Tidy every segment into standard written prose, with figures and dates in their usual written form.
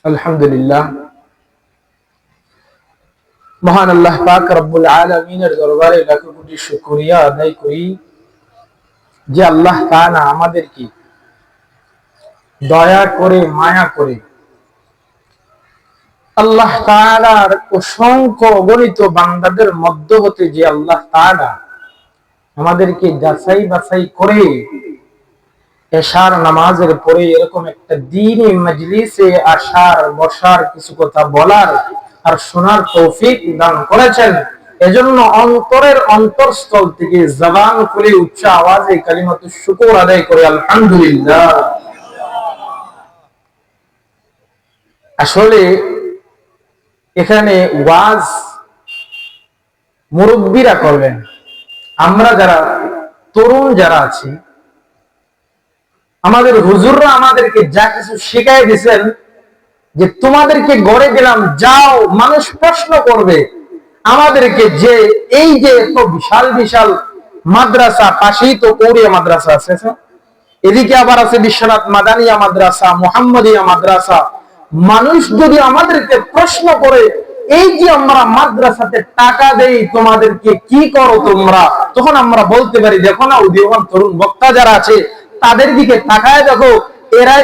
আলহামদুলিল্লাহ, মহান আল্লাহ পাক রব্বুল আলামিনের দরবারে লাখো কোটি শুকরিয়া আদায় করি যে আল্লাহ তাআলা আমাদেরকে দয়া করে মায়া করে আল্লাহ তাআলার অসংখ্য অগণিত বান্দাদের মধ্য হতে যে আল্লাহ তাআলা আমাদেরকে যাচাই বাছাই করে এশার নামাজের পরে এরকম একটা দ্বীনি মজলিসে আসার বসার কিছু কথা বলার আর শোনার তৌফিক দান করেছেন। এজন্য অন্তরের অন্তরস্থল থেকে জবান খুলে উচ্চ আওয়াজে কালিমাতুশ শুকর আদায় করে আলহামদুলিল্লাহ। আসলে এখানে ওয়াজ মুরব্বীরা করবেন, আমরা যারা তরুণ যারা আছি, আমাদের হুজুররা আমাদেরকে যা কিছু শিখাই দিয়েছেন যে তোমাদেরকে গড়ে দিলাম, যাও মানুষ প্রশ্ন করবে আমাদেরকে যে এই যে এত বিশাল বিশাল মাদ্রাসা, পাশেই তো কৌরিয়া মাদ্রাসা আছে, এদিকে আবার আছে বিশ্বনাথ মাদানিয়া মাদ্রাসা, মুহাম্মদিয়া মাদ্রাসা। মানুষ যদি আমাদেরকে প্রশ্ন করে এই যে আমরা মাদ্রাসাতে টাকা দেই তোমাদেরকে কি করো তোমরা, তখন আমরা বলতে পারি দেখো না উদীয়মান তরুণ বক্তা যারা আছে তাদের দিকে তাকায় দেখো,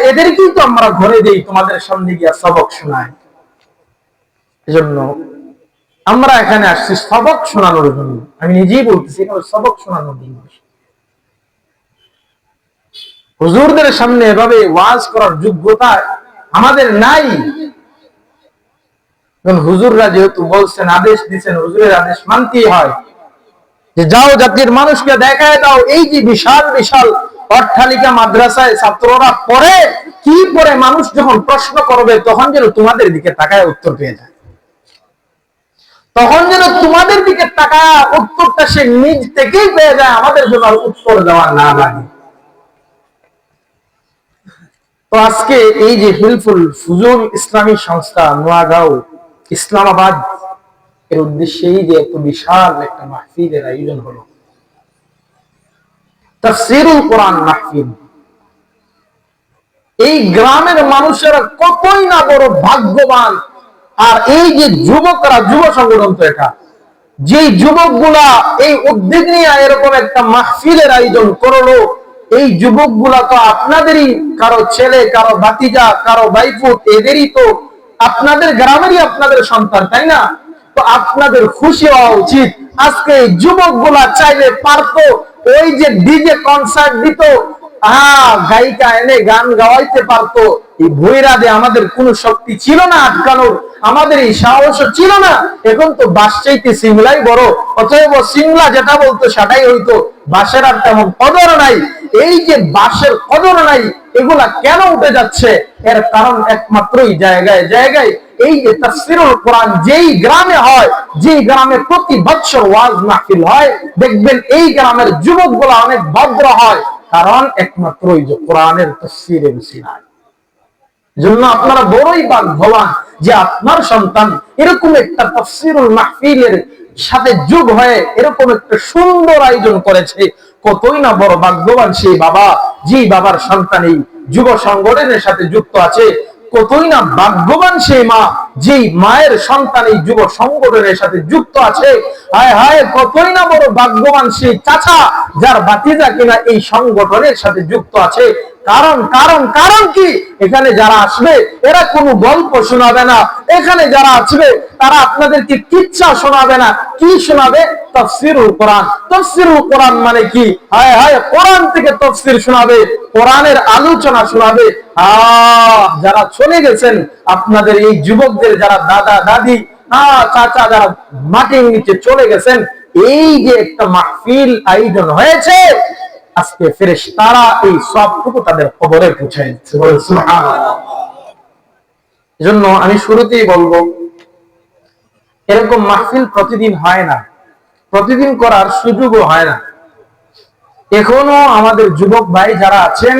এদেরকেই তো আমরা ঘরে দেই, তোমাদের সামনে গিয়া সবক শোনায়। এজন্য আমরা এখানে আসছি সবক শোনানোর জন্য। আমি নিজেই বলতেছি সবক শোনানোর জন্য। হুজুরদের সামনে এভাবে ওয়াজ করার যোগ্যতা আমাদের নাই। হুজুররা যেহেতু বলছেন, আদেশ দিচ্ছেন, হুজুরের আদেশ মানতেই হয় যে যাও জাতির মানুষকে দেখায় দাও এই যে বিশাল বিশাল অট্টালিকা মাদ্রাসায় ছাত্ররা পড়ে কি পড়ে, মানুষ যখন প্রশ্ন করবে তখন যেন তোমাদের দিকে তাকায় উত্তর পেয়ে যায়, তখন যেন তোমাদের দিকে তাকায় উত্তরটা সে নিজ থেকেই পেয়ে যায়, আমাদের জন্য উত্তর দেওয়া না লাগে। তো আজকে এই যে হিলফুল ফুজুল ইসলামী সংস্থা নোয়াগাঁও ইসলামাবাদ এর উদ্দেশ্যেই যে এত বিশাল একটা মাহফিলের আয়োজন হলো, তাফসীরুল কোরআন মাহফিল। এই গ্রামের মানুষেরা কতই না বড় ভাগ্যবান। আর এই যে যুবকরা, যুব সংগঠন তো এটা, যে যুবকগুলা এই উদ্যোগ নিয়ে এরকম একটা মাহফিলের আয়োজন করলো, এই যুবকগুলা তো আপনাদেরই কারো ছেলে, কারো ভাতিজা, কারো ভাইপুত, এদেরই তো আপনাদের গ্রামেরই আপনাদের সন্তান, তাই না? তো আপনাদের খুশি হওয়া উচিত। আজকে এই যুবকগুলা চাইলে পারতো ওই যে ডিজে কনসার্ট দিত, গায়িকা এনে গান গাওয়াইতে পারতো। এই ভৈরাদে আমাদের কোনো শক্তি ছিল না আটকানোর, আমাদের এই সাহস ছিল না। এখন তো বাস চাইতে সিমলাই বড়, অতএব সিমলা যেটা বলতো সেটাই হইতো, বাসের আর তেমন কদর নাই। এই যে বাসের কদর নাই, এগুলা কেন উঠে যাচ্ছে? এর কারণ একমাত্রই জায়গায় জায়গায় এই যে তাফসীরুল কোরআন যেই গ্রামে হয়, যেই গ্রামে প্রতি বছর ওয়াজ মাহফিল হয়, দেখবেন এই গ্রামের যুবকগুলা অনেক ভদ্র হয়, কারণ একমাত্র এই যে কোরআনের তাফসীরের উসিলায়। জন্য আপনারা বড়ই ভাগ্যবান যে আপনার সন্তান এরকম একটা তাফসীরুল মাহফিলের সাথে যোগ হয়ে এরকম একটা সুন্দর আয়োজন করেছে। কতই না বড় ভাগ্যবান সেই বাবা, যে বাবার সন্তান এই যুব সংগঠনের সাথে যুক্ত আছে। কতই না ভাগ্যবান সেই মা, যেই মায়ের সন্তান এই যুব সংগঠনের সাথে যুক্ত আছে। হায় হায়, কতই না বড় ভাগ্যবান সেই চাচা, যার ভাতিজা কিনা এই সংগঠনের সাথে যুক্ত আছে। কারণ কারণ কারণ কি? এখানে যারা আসবে এরা কোনো গল্প শোনাবে না, এখানে যারা আসবে তারা আপনাদেরকে কিচ্ছা শোনাবে না। কি শোনাবে? তাফসীরুল কোরআন। তাফসীরুল কোরআন মানে কি? হায় হায়, কোরআন থেকে তাফসীর শোনাবে, কোরআনের আলোচনা শোনাবে। যারা চলে গেছেন, আপনাদের এই যুবকদের যারা দাদা দাদি, চাচা, যারা মাটির নিচে চলে গেছেন, এই যে একটা মাহফিল আয়োজন হয়েছে, আজকে ফেরেশতারা এই সবটুকু তাদের কবরে পৌঁছায় দিচ্ছে। সুবহানাল্লাহ। এজন্য আমি শুরুতেই বলবো, এরকম মাহফিল প্রতিদিন হয় না, প্রতিদিন করার সুযোগও হয় না। এখনো আমাদের যুবক ভাই যারা আছেন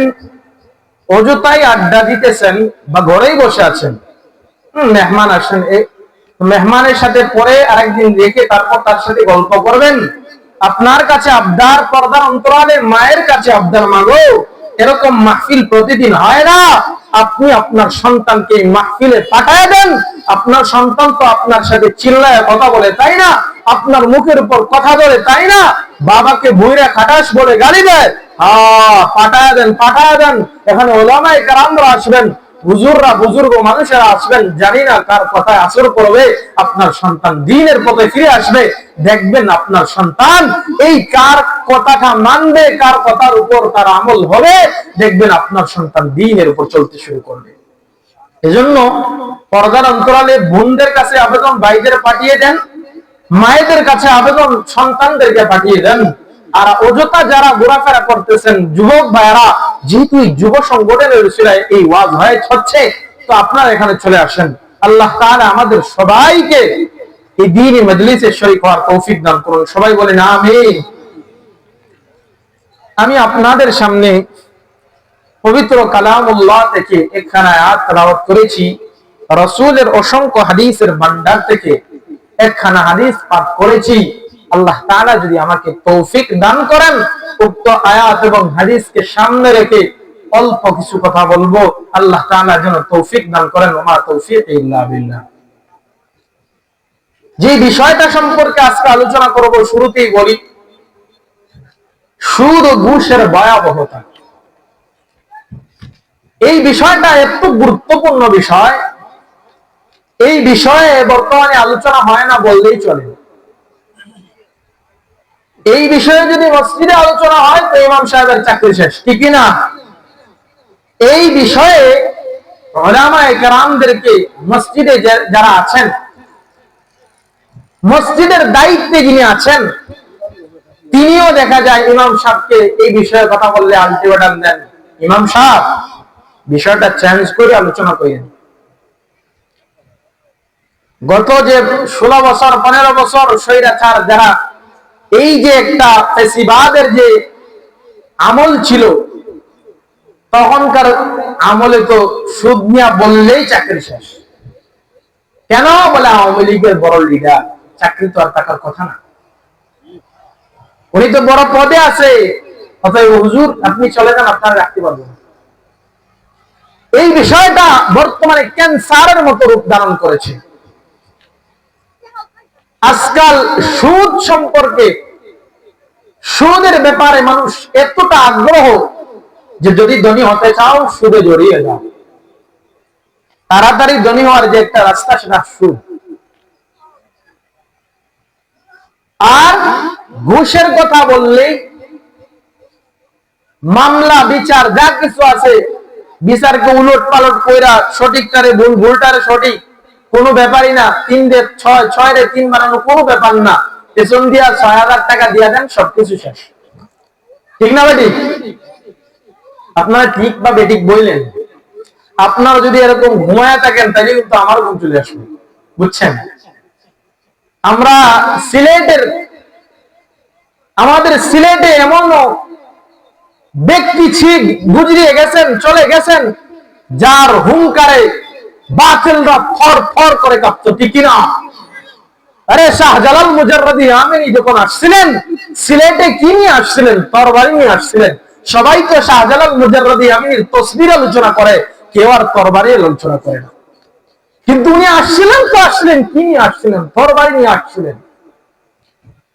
অযথাই আড্ডা দিতেছেন বা ঘরেই বসে আছেন। মেহমান আসেন, মেহমানের সাথে পরে আরেকদিন রেখে তারপর তার সাথে গল্প করবেন। আপনার কাছে আবদার, পর্দার অন্তরালে মায়ের কাছে আবদার মাগো। এরকম মাহফিল প্রতিদিন হয় না। আপনি আপনার সন্তানকে মাহফিলে পাঠায় দেন। আপনার সন্তান তো আপনার সাথে চিল্লায় কথা বলে, তাই না? আপনার মুখের উপর কথা বলে, তাই না? বাবাকে বুইরা খাটাস বলে গালি দেয়। পাঠায় দেন, পাঠায় দেন। এখানে ওলামায়ে কেরামরা আসবেন, হুজুররা, বুজুর্গ মানুষেরা আসবেন। জানি না কার কথায় আসর করবে, আপনার সন্তান দ্বীনের পথে ফিরে আসবে। দেখবেন আপনার সন্তান এই কার কথাটা মানবে, কার কথার উপর তার আমল হবে, দেখবেন আপনার সন্তান দ্বীনের উপর চলতে শুরু করবে। এজন্য পর্দার অন্তরালে বোনদের কাছে আবেদন ভাইদের পাঠিয়ে দেন, মায়েদের কাছে আবেদন সন্তানদেরকে পাঠিয়ে দেন। আর অযথা যারা ঘোরাফেরা করতেছেন যুবক ভাইয়েরা, যেহেতু যুব সংগঠনের উসিলায় এই ওয়াজ হচ্ছে, তো আপনারা এখানে চলে আসেন। আল্লাহ তাআলা আমাদের সবাইকে এই দ্বীনি মজলিসে শরীক হওয়ার তৌফিক দান করুন। সবাই বলেন আমিন। আমি আপনাদের সামনে পবিত্র কালামুল্লাহ থেকে একখানা আয়াত তেলাওয়াত করেছি। রাসূলের অসংখ্য হাদিসের ভান্ডার থেকে একখানা হাদিস পাঠ করেছি। আল্লাহ তাআলা যদি আমাকে তৌফিক দান করেন, উক্ত আয়াত এবং হাদিসকে সামনে রেখে অল্প কিছু কথা বলবো। আল্লাহ তাআলা যেন তৌফিক দান করেন। ওমা তৌফিক ইল্লা বিল্লাহ। যে বিষয়টা সম্পর্কে আজকে আলোচনা করব, শুরুতেই বলি, সুদ ও ঘুষের ভয়াবহতা। এই বিষয়টা এত গুরুত্বপূর্ণ বিষয়, এই বিষয়ে বর্তমানে আলোচনা হয় না বললেই চলে। এই বিষয়ে যদি মসজিদে আলোচনা হয় তো ইমাম সাহেবের চাকরি শেষ, ঠিক না? এই বিষয়ে উলামায়ে কেরামদেরকে মসজিদে যারা আছেন, মসজিদের দায়িত্বে যিনি আছেন, তিনিও দেখা যায় ইমাম সাহেবকে এই বিষয়ে কথা বললে আলটিমেটাম দেন, ইমাম সাহেব বিষয়টা চেঞ্জ করে আলোচনা করেন। গত যে 16 বছর 15 বছর স্বৈরাচার যারা, এই যে একটা ফ্যাসিবাদের যে আমল ছিল, তখনকার আমলে তো সুদ নিয়া বললেই চাকরি শেষ। কেন বলে আওয়ামী লীগের বড় লিডার, চাকরি তো আর থাকার কথা না, উনি তো বড় পদে আছে, অতএব হুজুর আপনি চলে যান, আপনারা রাখতে পারবেন। এই বিষয়টা বর্তমানে ক্যান্সারের মতো রূপ ধারণ করেছে। আজকাল সুদ সম্পর্কে, সুদের ব্যাপারে মানুষ এতটা আগ্রহ যে যদি ধনী হতে চাও সুদে জড়িয়ে যাও। তাড়াতাড়ি ধনী হওয়ার যে একটা রাস্তা, সেটা সুদ। আর ঘুষের কথা বললেই মামলা বিচার যা কিছু আছে, বিচারকে উলট পালট কইরা সঠিকটারে ভুল, ভুলটারে সঠিক, কোনো ব্যাপারই না। 3 রে 6, 6 রে 3 বানানো কোনো ব্যাপার না। পেছন দিয়া 6000 টাকা দিয়া দেন, সবকিছু শেষ, ঠিক না বেটি? আপনারা ঠিক বা বেঠিক বললেন। আপনারা যদি এরকম ঘুমায় থাকেন তাহলে কিন্তু আমার ঘুম চলে আসবে, বুঝছেন? আমরা আমাদের সিলেটে এমন ব্যক্তি গুজরিয়ে গেছেন, চলে গেছেন, যার হুঙ্কারে বাতিলরা ফর ফর করে কাঁপত, ঠিক না? আরে শাহজালাল মুজাররদি আমিনী যখন আসছিলেন সিলেটে, কি নিয়ে আসছিলেন? তরবারি নিয়ে আসছিলেন। সবাই তো শাহজালাল মুজাররদি আমিনীর তসবির আলোচনা করে, কেউ আর তরবারি আলোচনা করে না। কিন্তু উনি আসছিলেন তো আসছিলেন, কি নিয়ে আসছিলেন? তরবারি নিয়ে আসছিলেন।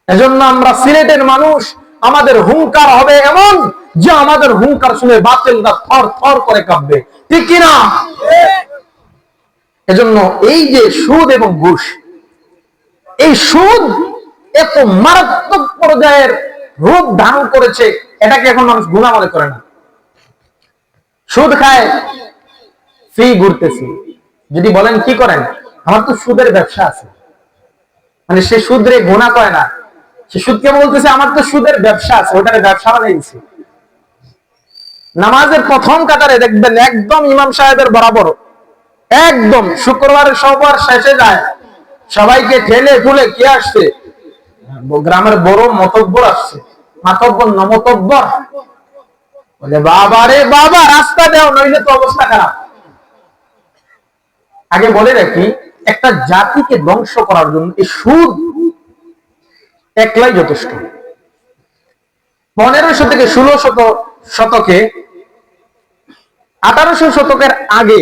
এজন্য আমরা সিলেটের মানুষ, আমাদের হুঙ্কার হবে এমন যে আমাদের হুঙ্কার শুনে বাতিলরা থর থর করে কাঁপবে, ঠিক কিনা? এজন্য এই যে সুদ এবং ঘুষ, এই সুদ এত মারাত্মক পর্যায়ের রূপ ধারণ করেছে, এটাকে এখন মানুষ গুনাহ মনে করে না। সুদ খায়, ফি ঘুরতেছি। যদি বলেন কি করেন, আমার তো সুদের ব্যবসা আছে, মানে সে সুদরে গুনাহ করে না, সে সুদকে বলতেছে আমার তো সুদের ব্যবসা আছে, ওটারে ব্যবসা বানাইছি। নামাজের প্রথম কাতারে দেখবেন একদম ইমাম সাহেবের বরাবর, একদম শুক্রবারের সবার শেষে যায়, সবাইকে ঠেলে ঠুলে কে আসছে? গ্রামের বড় মতব্বর আসছে। মাতব্বর না মতব্বর, বলে বাবা রে বাবা রাস্তা দাও, নইলে তো অবস্থা খারাপ। আগে বলে রাখি, একটা জাতিকে ধ্বংস করার জন্য এই সুদ একলাই যথেষ্ট। 1500 থেকে 1600 শতকে 1800 শতকের আগে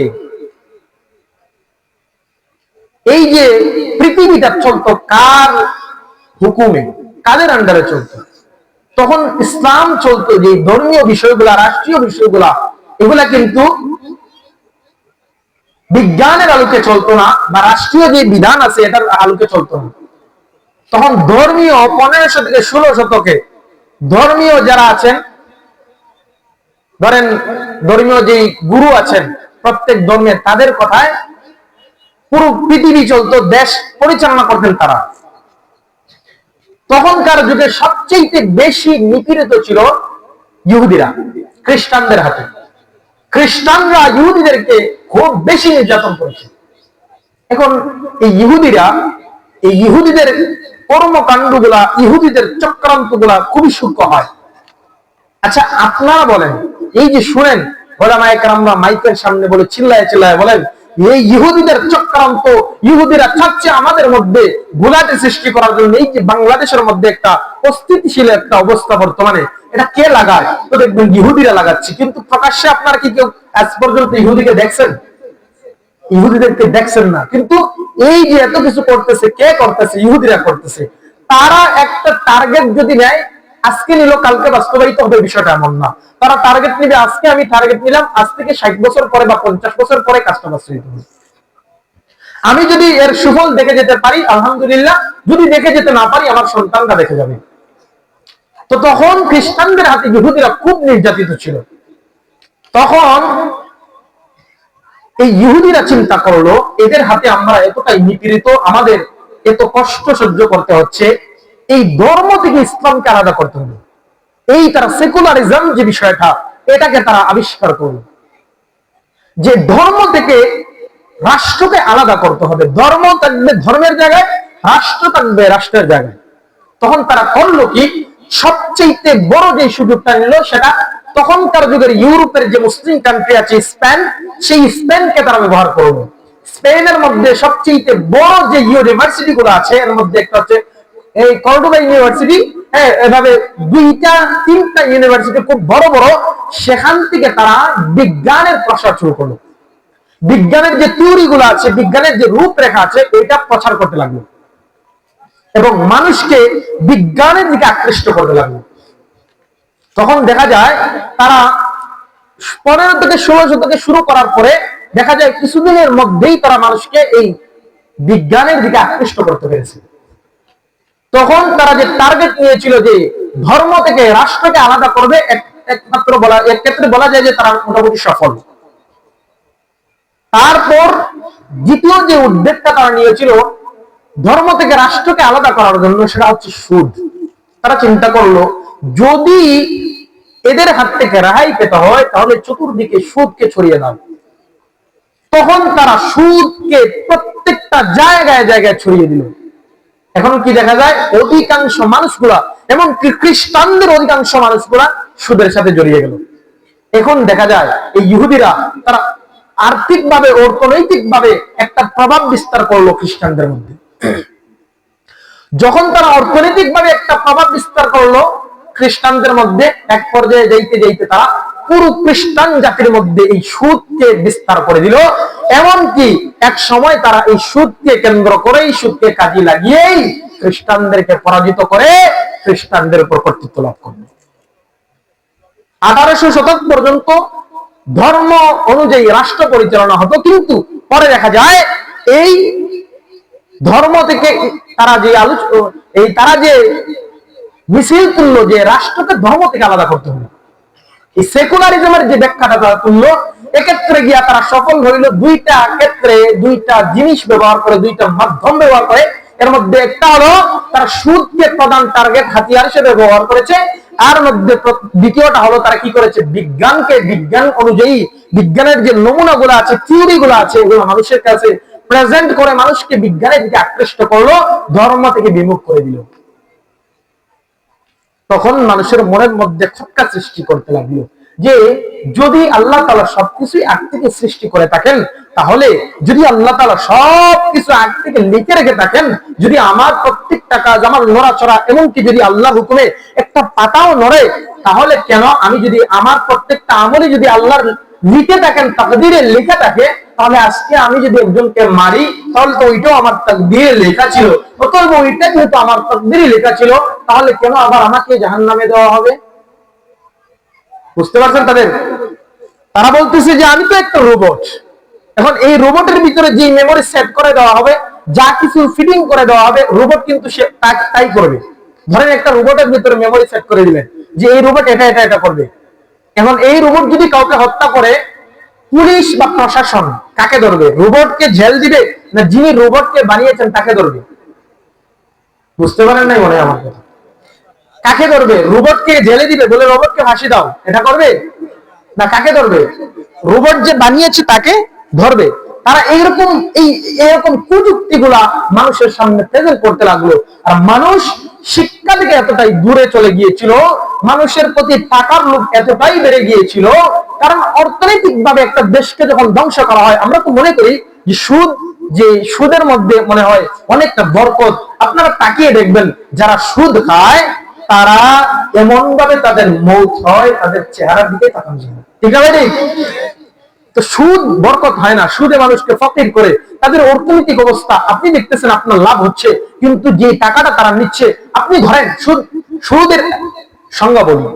এই যে পৃথিবীটা চলতো কার হুকুমে, কাদের আন্ডারে চলতো? তখন ইসলাম চলতো, যে ধর্মীয় বিষয়গুলা, রাষ্ট্রীয় বিষয়গুলা, এগুলা কিন্তু বিজ্ঞানের আলোকে চলতো না, বা রাষ্ট্রীয় যে বিধান আছে এটার আলোকে চলতো না। তখন ধর্মীয় 1500 থেকে 16 শতকে ধর্মীয় যারা আছেন, ধরেন ধর্মীয় যে গুরু আছেন প্রত্যেক ধর্মের, তাদের কথায় পুরো পৃথিবী চলতো, দেশ পরিচালনা করতেন তারা। তখনকার যুগে সবচেয়ে বেশি নিপীড়িত ছিল ইহুদিরা, খ্রিস্টানদের হাতে। খ্রিস্টানরা ইহুদিদেরকে খুব বেশি নির্যাতন করেছে। এখন এই ইহুদিরা, এই ইহুদিদের কর্মকাণ্ড গুলা, ইহুদিদের চক্রান্ত গুলা খুবই সূক্ষ্ম হয়। আচ্ছা আপনারা বলেন, এই যে শুনেন ওলামায়ে কেরামরা মাইকের সামনে বলে চিল্লায় চিল্লায় বলেন এই ইহুদিদের চক্রান্ত, ইহুদিরা চাচ্ছে আমাদের মধ্যে গোলাটি সৃষ্টি করার জন্য, এই যে বাংলাদেশের মধ্যে একটা অস্থিতিশীল একটা অবস্থা বর্তমানে, এটা কে লাগায়? তো দেখবেন ইহুদিরা লাগাচ্ছে। কিন্তু প্রকাশ্যে আপনারা কি কেউ আজ পর্যন্ত ইহুদিকে দেখছেন? ইহুদিদেরকে দেখছেন না। কিন্তু এই যে এত কিছু করতেছে, কে করতেছে? ইহুদিরা করতেছে। তারা একটা টার্গেট যদি নেয়, আজকে নিল কালকে বাস্তবায়িত হবে, বিষয়টা এমন না। তারা টার্গেট নিবে, আজকে আমি টার্গেট নিলাম, আজ থেকে 60 বছর পরে বা 50 বছর পরে কাজটা বাস্তবায়িত হবে। আমি যদি এর সুফল দেখে যেতে পারি আলহামদুলিল্লাহ, যদি দেখে যেতে না পারি আমার সন্তানরা দেখে যাবে। তো তখন খ্রিস্টানদের হাতে ইহুদিরা খুব নির্যাতিত ছিল। তখন এই ইহুদিরা চিন্তা করলো, এদের হাতে আমরা এতটাই নিপীড়িত, আমাদের এত কষ্ট সহ্য করতে হচ্ছে, এই ধর্ম থেকে ইসলামকে আলাদা করতে হবে। এই তারা সেকুলারিজম যে বিষয়টা, এটাকে তারা আবিষ্কার করলো, যে ধর্ম থেকে রাষ্ট্রকে আলাদা করতে হবে। ধর্ম থাকবে ধর্মের জায়গায়, রাষ্ট্র থাকবে রাষ্ট্রের জায়গায়। তখন তারা করলো কি, সবচেয়ে বড় যে সুযোগটা নিল, সেটা তখনকার যুগের ইউরোপের যে মুসলিম কান্ট্রি আছে স্পেন, সেই স্পেনকে তারা ব্যবহার করলো। স্পেনের মধ্যে সবচেয়ে বড় যে ইউনিভার্সিটি গুলো আছে, এর মধ্যে একটা হচ্ছে এই কর্ডোবা ইউনিভার্সিটি, এভাবে 2-3টা ইউনিভার্সিটি খুব বড় বড়। সেখান থেকে তারা বিজ্ঞানের প্রসার শুরু করলো। বিজ্ঞানের যে থিওরি গুলো আছে, বিজ্ঞানের যে রূপরেখা আছে, এটা প্রচার করতে লাগলো এবং মানুষকে বিজ্ঞানের দিকে আকৃষ্ট করতে লাগলো। তখন দেখা যায় তারা 15 থেকে 16 শতকে শুরু করার পরে দেখা যায় কিছুদিনের মধ্যেই তারা মানুষকে এই বিজ্ঞানের দিকে আকৃষ্ট করতে পেরেছে। তখন তারা যে টার্গেট নিয়েছিল যে ধর্ম থেকে রাষ্ট্রকে আলাদা করবে, একমাত্র বলা, এক ক্ষেত্রে বলা যায় যে তারা মোটামুটি সফল। তারপর দ্বিতীয় যে উদ্যোগটা তারা নিয়েছিল ধর্ম থেকে রাষ্ট্রকে আলাদা করার জন্য, সেটা হচ্ছে সুদ। তারা চিন্তা করলো, যদি এদের হাত থেকে রেহাই পেতে হয় তাহলে চতুর্দিকে সুদকে ছড়িয়ে দাও। তখন তারা সুদকে প্রত্যেকটা জায়গায় জায়গায় ছড়িয়ে দিল। এখন কি দেখা যায়, অধিকাংশ মানুষগুলা, এমনকি খ্রিস্টানদের অধিকাংশ মানুষগুলা সুদের সাথে জড়িয়ে গেল। এখন দেখা যায় এই ইহুদিরা তারা আর্থিকভাবে, অর্থনৈতিকভাবে একটা প্রভাব বিস্তার করলো খ্রিস্টানদের মধ্যে। যখন তারা অর্থনৈতিকভাবে একটা প্রভাব বিস্তার করলো খ্রিস্টানদের মধ্যে, এক পর্যায়ে যাইতে যাইতে তারা পুরো খ্রিস্টান জাতির মধ্যে এই সুদকে বিস্তার করে দিল। এমনকি এক সময় তারা এই সুদকে কেন্দ্র করে, এই সুদকে কাজে লাগিয়েই খ্রিস্টানদেরকে পরাজিত করে খ্রিস্টানদের উপর কর্তৃত্ব লাভ করবে। 1800 শতক পর্যন্ত ধর্ম অনুযায়ী রাষ্ট্র পরিচালনা হতো, কিন্তু পরে দেখা যায় এই ধর্ম থেকে তারা যে তারা যে মিছিল তুললো যে রাষ্ট্রকে ধর্ম থেকে আলাদা করতে হবে, এই সেকুলারিজমের যে ব্যাখ্যাটা তারা তুললো, এক্ষেত্রে গিয়া তারা সফল হইল। দুইটা ক্ষেত্রে দুইটা জিনিস ব্যবহার করে, দুইটা মাধ্যম ব্যবহার করে। এর মধ্যে একটা হলো তারা সুদকে প্রধান টার্গেট হাতিয়ার হিসেবে ব্যবহার করেছে, আর মধ্যে দ্বিতীয়টা হলো তারা কি করেছে, বিজ্ঞানকে বিজ্ঞান অনুযায়ী, বিজ্ঞানের যে নমুনা গুলো আছে, থিওরি গুলো আছে, এগুলো মানুষের কাছে প্রেজেন্ট করে মানুষকে বিজ্ঞানের দিকে আকৃষ্ট করলো, ধর্ম থেকে বিমুখ করে দিল। তখন মানুষের মনের মধ্যে খটকা সৃষ্টি করতে লাগলো যে যদি আল্লাহ তাআলা সবকিছুই আগ থেকে সৃষ্টি করে থাকেন, তাহলে যদি আল্লাহ তাআলা সবকিছু আগ থেকে লিখে রেখে থাকেন, যদি আমার প্রত্যেকটা কাজ, আমার নড়াচড়া, এমনকি যদি আল্লাহর হুকুমে একটা পাতাও নড়ে, তাহলে কেন আমি যদি আমার প্রত্যেকটা আমলই যদি আল্লাহর লিখে থাকেন, তাকদীরে লেখা থাকে, তাহলে আজকে আমি যদি একজনকে মারি তাহলে তো ওইটাও আমার তাকদীরে লেখা ছিল, অতএব ওইটা যেহেতু আমার তাকদীরে লেখা ছিল, তাহলে কেন আবার আমাকে জাহান্নামে দেওয়া হবে? বুঝতে পারছেন? তারা বলতেছে যে আমি তো একটা রোবট, এখন এই রোবটের ভিতরে যে মেমোরি সেট করে দেওয়া হবে, যা কিছু ফিটিং করে দেওয়া হবে, রোবট কিন্তু সে তাই করবে। ধরেন একটা রোবটের ভিতরে মেমোরি সেট করে দিলেন যে এই রোবট এটা এটা এটা করবে। এখন এই রোবট যদি কাউকে হত্যা করে, পুলিশ বা প্রশাসন কাকে ধরবে? রোবটকে জেল দিবে না যিনি রোবটকে বানিয়েছেন তাকে ধরবে? বুঝতে পারেন নাই মনে হয় আমার কথা। কাকে ধরবে? রোবটকে জেলে দিবে, বলে রোবটকে ফাঁসি দাও, এটা করবে না? কাকে ধরবে? রোবট যে বানিয়েছে তাকে ধরবে। তারা এইরকম কুযুক্তিগুলা মানুষের সামনে প্রেজেন্ট করতে লাগলো। আর মানুষ শিক্ষা থেকে এতটাই দূরে চলে গিয়েছিল, মানুষের প্রতি টাকার লোভ এতটাই বেড়ে গিয়েছিল, কারণ অর্থনৈতিক ভাবে একটা দেশকে যখন ধ্বংস করা হয়, আমরা তো মনে করি যে সুদের মধ্যে মনে হয় অনেকটা বরকত। আপনারা তাকিয়ে দেখবেন যারা সুদ খায় তারা এমন ভাবে তাদের মৌত হয়, তাদের চেহারার দিকে তাকানো যায় না। ঠিক আছে? তো সুদ বরকত হয় না, সুদে মানুষকে ফকির করে। তাদের অর্থনৈতিক অবস্থা আপনি দেখতেছেন আপনার লাভ হচ্ছে, কিন্তু যে টাকাটা তারা নিচ্ছে, আপনি ধরেন সুদের সংজ্ঞা বলি,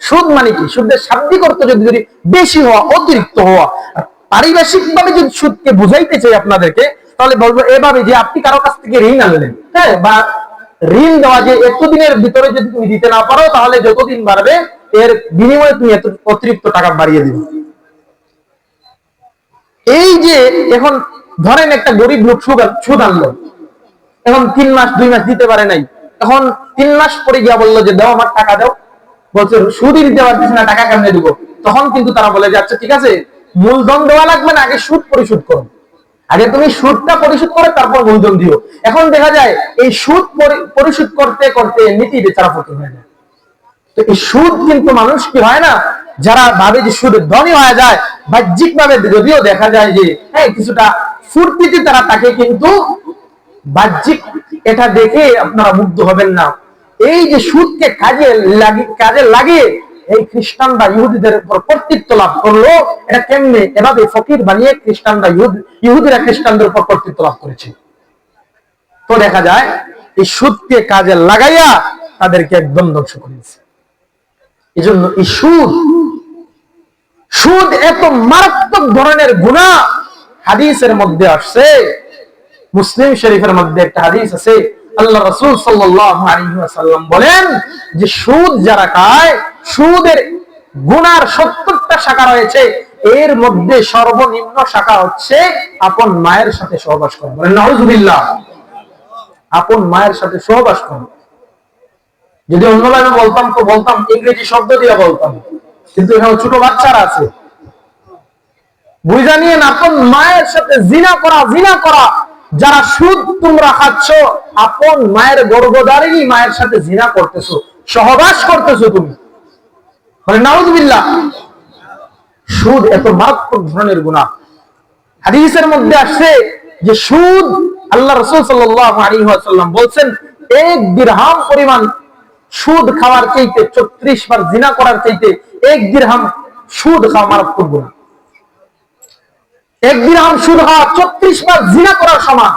সুদ মানে কি? সুদের শাব্দিক অর্থ যদি বেশি হওয়া, অতিরিক্ত হওয়া। পারিভাষিক ভাবে যদি সুদকে বুঝাইতে চাই আপনাদেরকে, তাহলে বলবো এভাবে যে আপনি কারো কাছ থেকে ঋণ আনলেন, হ্যাঁ, বা ঋণ দেওয়া, যে এতদিনের ভিতরে যদি তুমি দিতে না পারো তাহলে যতদিন বাড়বে এর বিনিময়ে তুমি এত অতিরিক্ত টাকা বাড়িয়ে দিবে। এই যে এখন ধরেন একটা গরিব লোক সুদ আনলো, এখন 3 মাস 2 মাস দিতে পারে নাই, এখন 3 মাস পরে গিয়া বললো যে দাও আমার টাকা দাও, বলছে সুদই দিতে পারছিস না, টাকা কেমনে দিব? তখন কিন্তু তারা বলে যে আচ্ছা ঠিক আছে, মূলধন দেওয়া লাগবে না, আগে সুদ পরিশোধ করো, আগে তুমি সুদটা পরিশোধ করো তারপর মূলধন দিও। এখন দেখা যায় এই সুদ পরিশোধ করতে করতে নীতি বেচারা ফকির হয়ে যায়। তো এই সুদ কিন্তু মানুষ কি হয় না, যারা ভাবে যে সুদে ধনী হয়ে যায়, বাহ্যিক ভাবে যদিও দেখা যায় যে হ্যাঁ কিছুটা ফুর্তিতে তারা থাকে, কিন্তু বাহ্যিক এটা দেখে আপনারা মুগ্ধ হবেন না। এই যে সুদকে কাজে লাগিয়ে এই খ্রিস্টানরা ইহুদিদের উপর কর্তৃত্ব লাভ করলো, এটা কেমনে? এভাবে ফকির বানিয়ে খ্রিস্টানরা ইহুদিরা খ্রিস্টানদের উপর কর্তৃত্ব লাভ করেছে। তো দেখা যায় এই সুদকে কাজে লাগাইয়া তাদেরকে একদম ধ্বংস করেছে। এই জন্য এই সুদ এত মারাত্মক ধরনের গুনাহ। হাদিসের মধ্যে আসছে, মুসলিম শরীফের মধ্যে একটা হাদিস আছে, আল্লাহ রাসূল সাল্লাল্লাহু আলাইহি ওয়াসাল্লাম বলেন যে সুদ যারা খায়, সুদের গুনার 70টা শাখা রয়েছে, এর মধ্যে সর্বনিম্ন শাখা হচ্ছে আপন মায়ের সাথে সহবাস করা। বলেন নাউযুবিল্লাহ। আপন মায়ের সাথে সহবাস করা। যদি অন্যভাবে বলতাম তো বলতাম ইংরেজি শব্দ দিয়ে বলতাম, কিন্তু এখানে ছোট বাচ্চারা আছে, বুঝা নিয়ে আপন মায়ের সাথে জিনা করা। যারা সুদ তোমরা খাচ্ছ, আপন মায়ের গর্ভধারিণী মায়ের সাথে জিনা করতেছো, সহবাস করতেছো তুমি। মানে নাউযুবিল্লাহ। সুদ এত মারাত্মক ধরনের গুনাহ। হাদিসের মধ্যে আসছে যে সুদ, আল্লাহ রাসূল সাল্লাল্লাহু আলাইহি ওয়াসাল্লাম বলছেন 1 দিরহাম পরিমাণ সুদ খাওয়ার চাইতে, 34 বার জিনা করার চাইতে 1 দিরহাম সুদ খাওয়া মারাত্মক গুনাহ। 1 দিরহাম সুদ খাওয়া 34 বার জিনা করার সমান।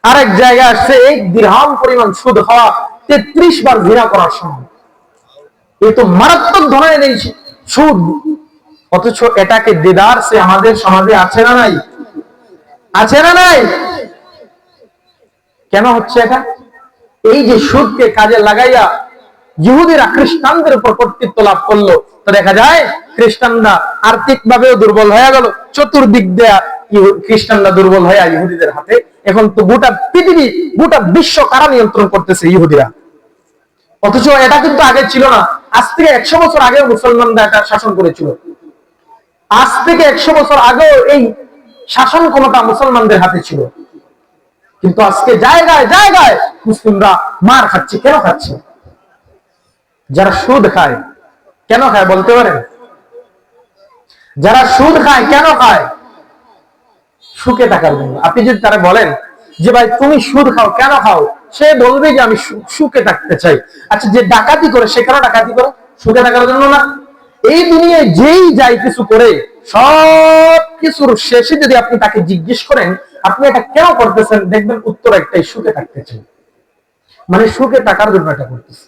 আরেক জায়গায় আসছে 1 দিরহাম পরিমাণ সুদ খাওয়া 33 বার জিনা করার সমান। এই তো মারাত্মক ধরনের এই সুদ, অথচ এটাকে দেদার সে আমাদের সমাজে আছে না নাই? আছে না নাই? কেন হচ্ছে এটা? এই যে সুদকে কাজে লাগাইয়া ইহুদিরা খ্রিস্টানদের উপর কর্তৃত্ব লাভ করলো, তো দেখা যায় খ্রিস্টানরা আর্থিক ভাবেও দুর্বল হয়ে গেল, চতুর্দিক দেয়া খ্রিস্টানরা দুর্বল হয়ে ইহুদিদের হাতে। এখন তো গোটা পৃথিবী, গোটা বিশ্ব কারা নিয়ন্ত্রণ করতেছে? ইহুদিরা। অথচ এটা কিন্তু আগে ছিল না। আজ থেকে 100 বছর আগে মুসলমানরা এটা শাসন করেছিল। আজ থেকে 100 বছর আগেও এই শাসন ক্ষমতা মুসলমানদের হাতে ছিল, কিন্তু আজকে জায়গায় জায়গায় মুসলিমরা মার খাচ্ছে। কেন খাচ্ছে? যারা সুদ খায়। কেন খায় বলতে পারেন? যারা সুদ খায় কেন খায়? সুখে থাকার জন্য। আপনি যদি তারা বলেন যে ভাই তুমি সুদ খাও, কেন খাও? সে বলবে যে আমি সুখে থাকতে চাই। আচ্ছা, যে ডাকাতি করে সে কেন ডাকাতি করে? সুখে থাকার জন্য না? এই দুনিয়ায় যেই যাই কিছু করে সব কিছুর শেষে যদি আপনি তাকে জিজ্ঞেস করেন আপনি এটা কেন করতেছেন, দেখবেন উত্তর একটাই, সুখে থাকতে চাই। মানে সুখে থাকার জন্য এটা করতেছে।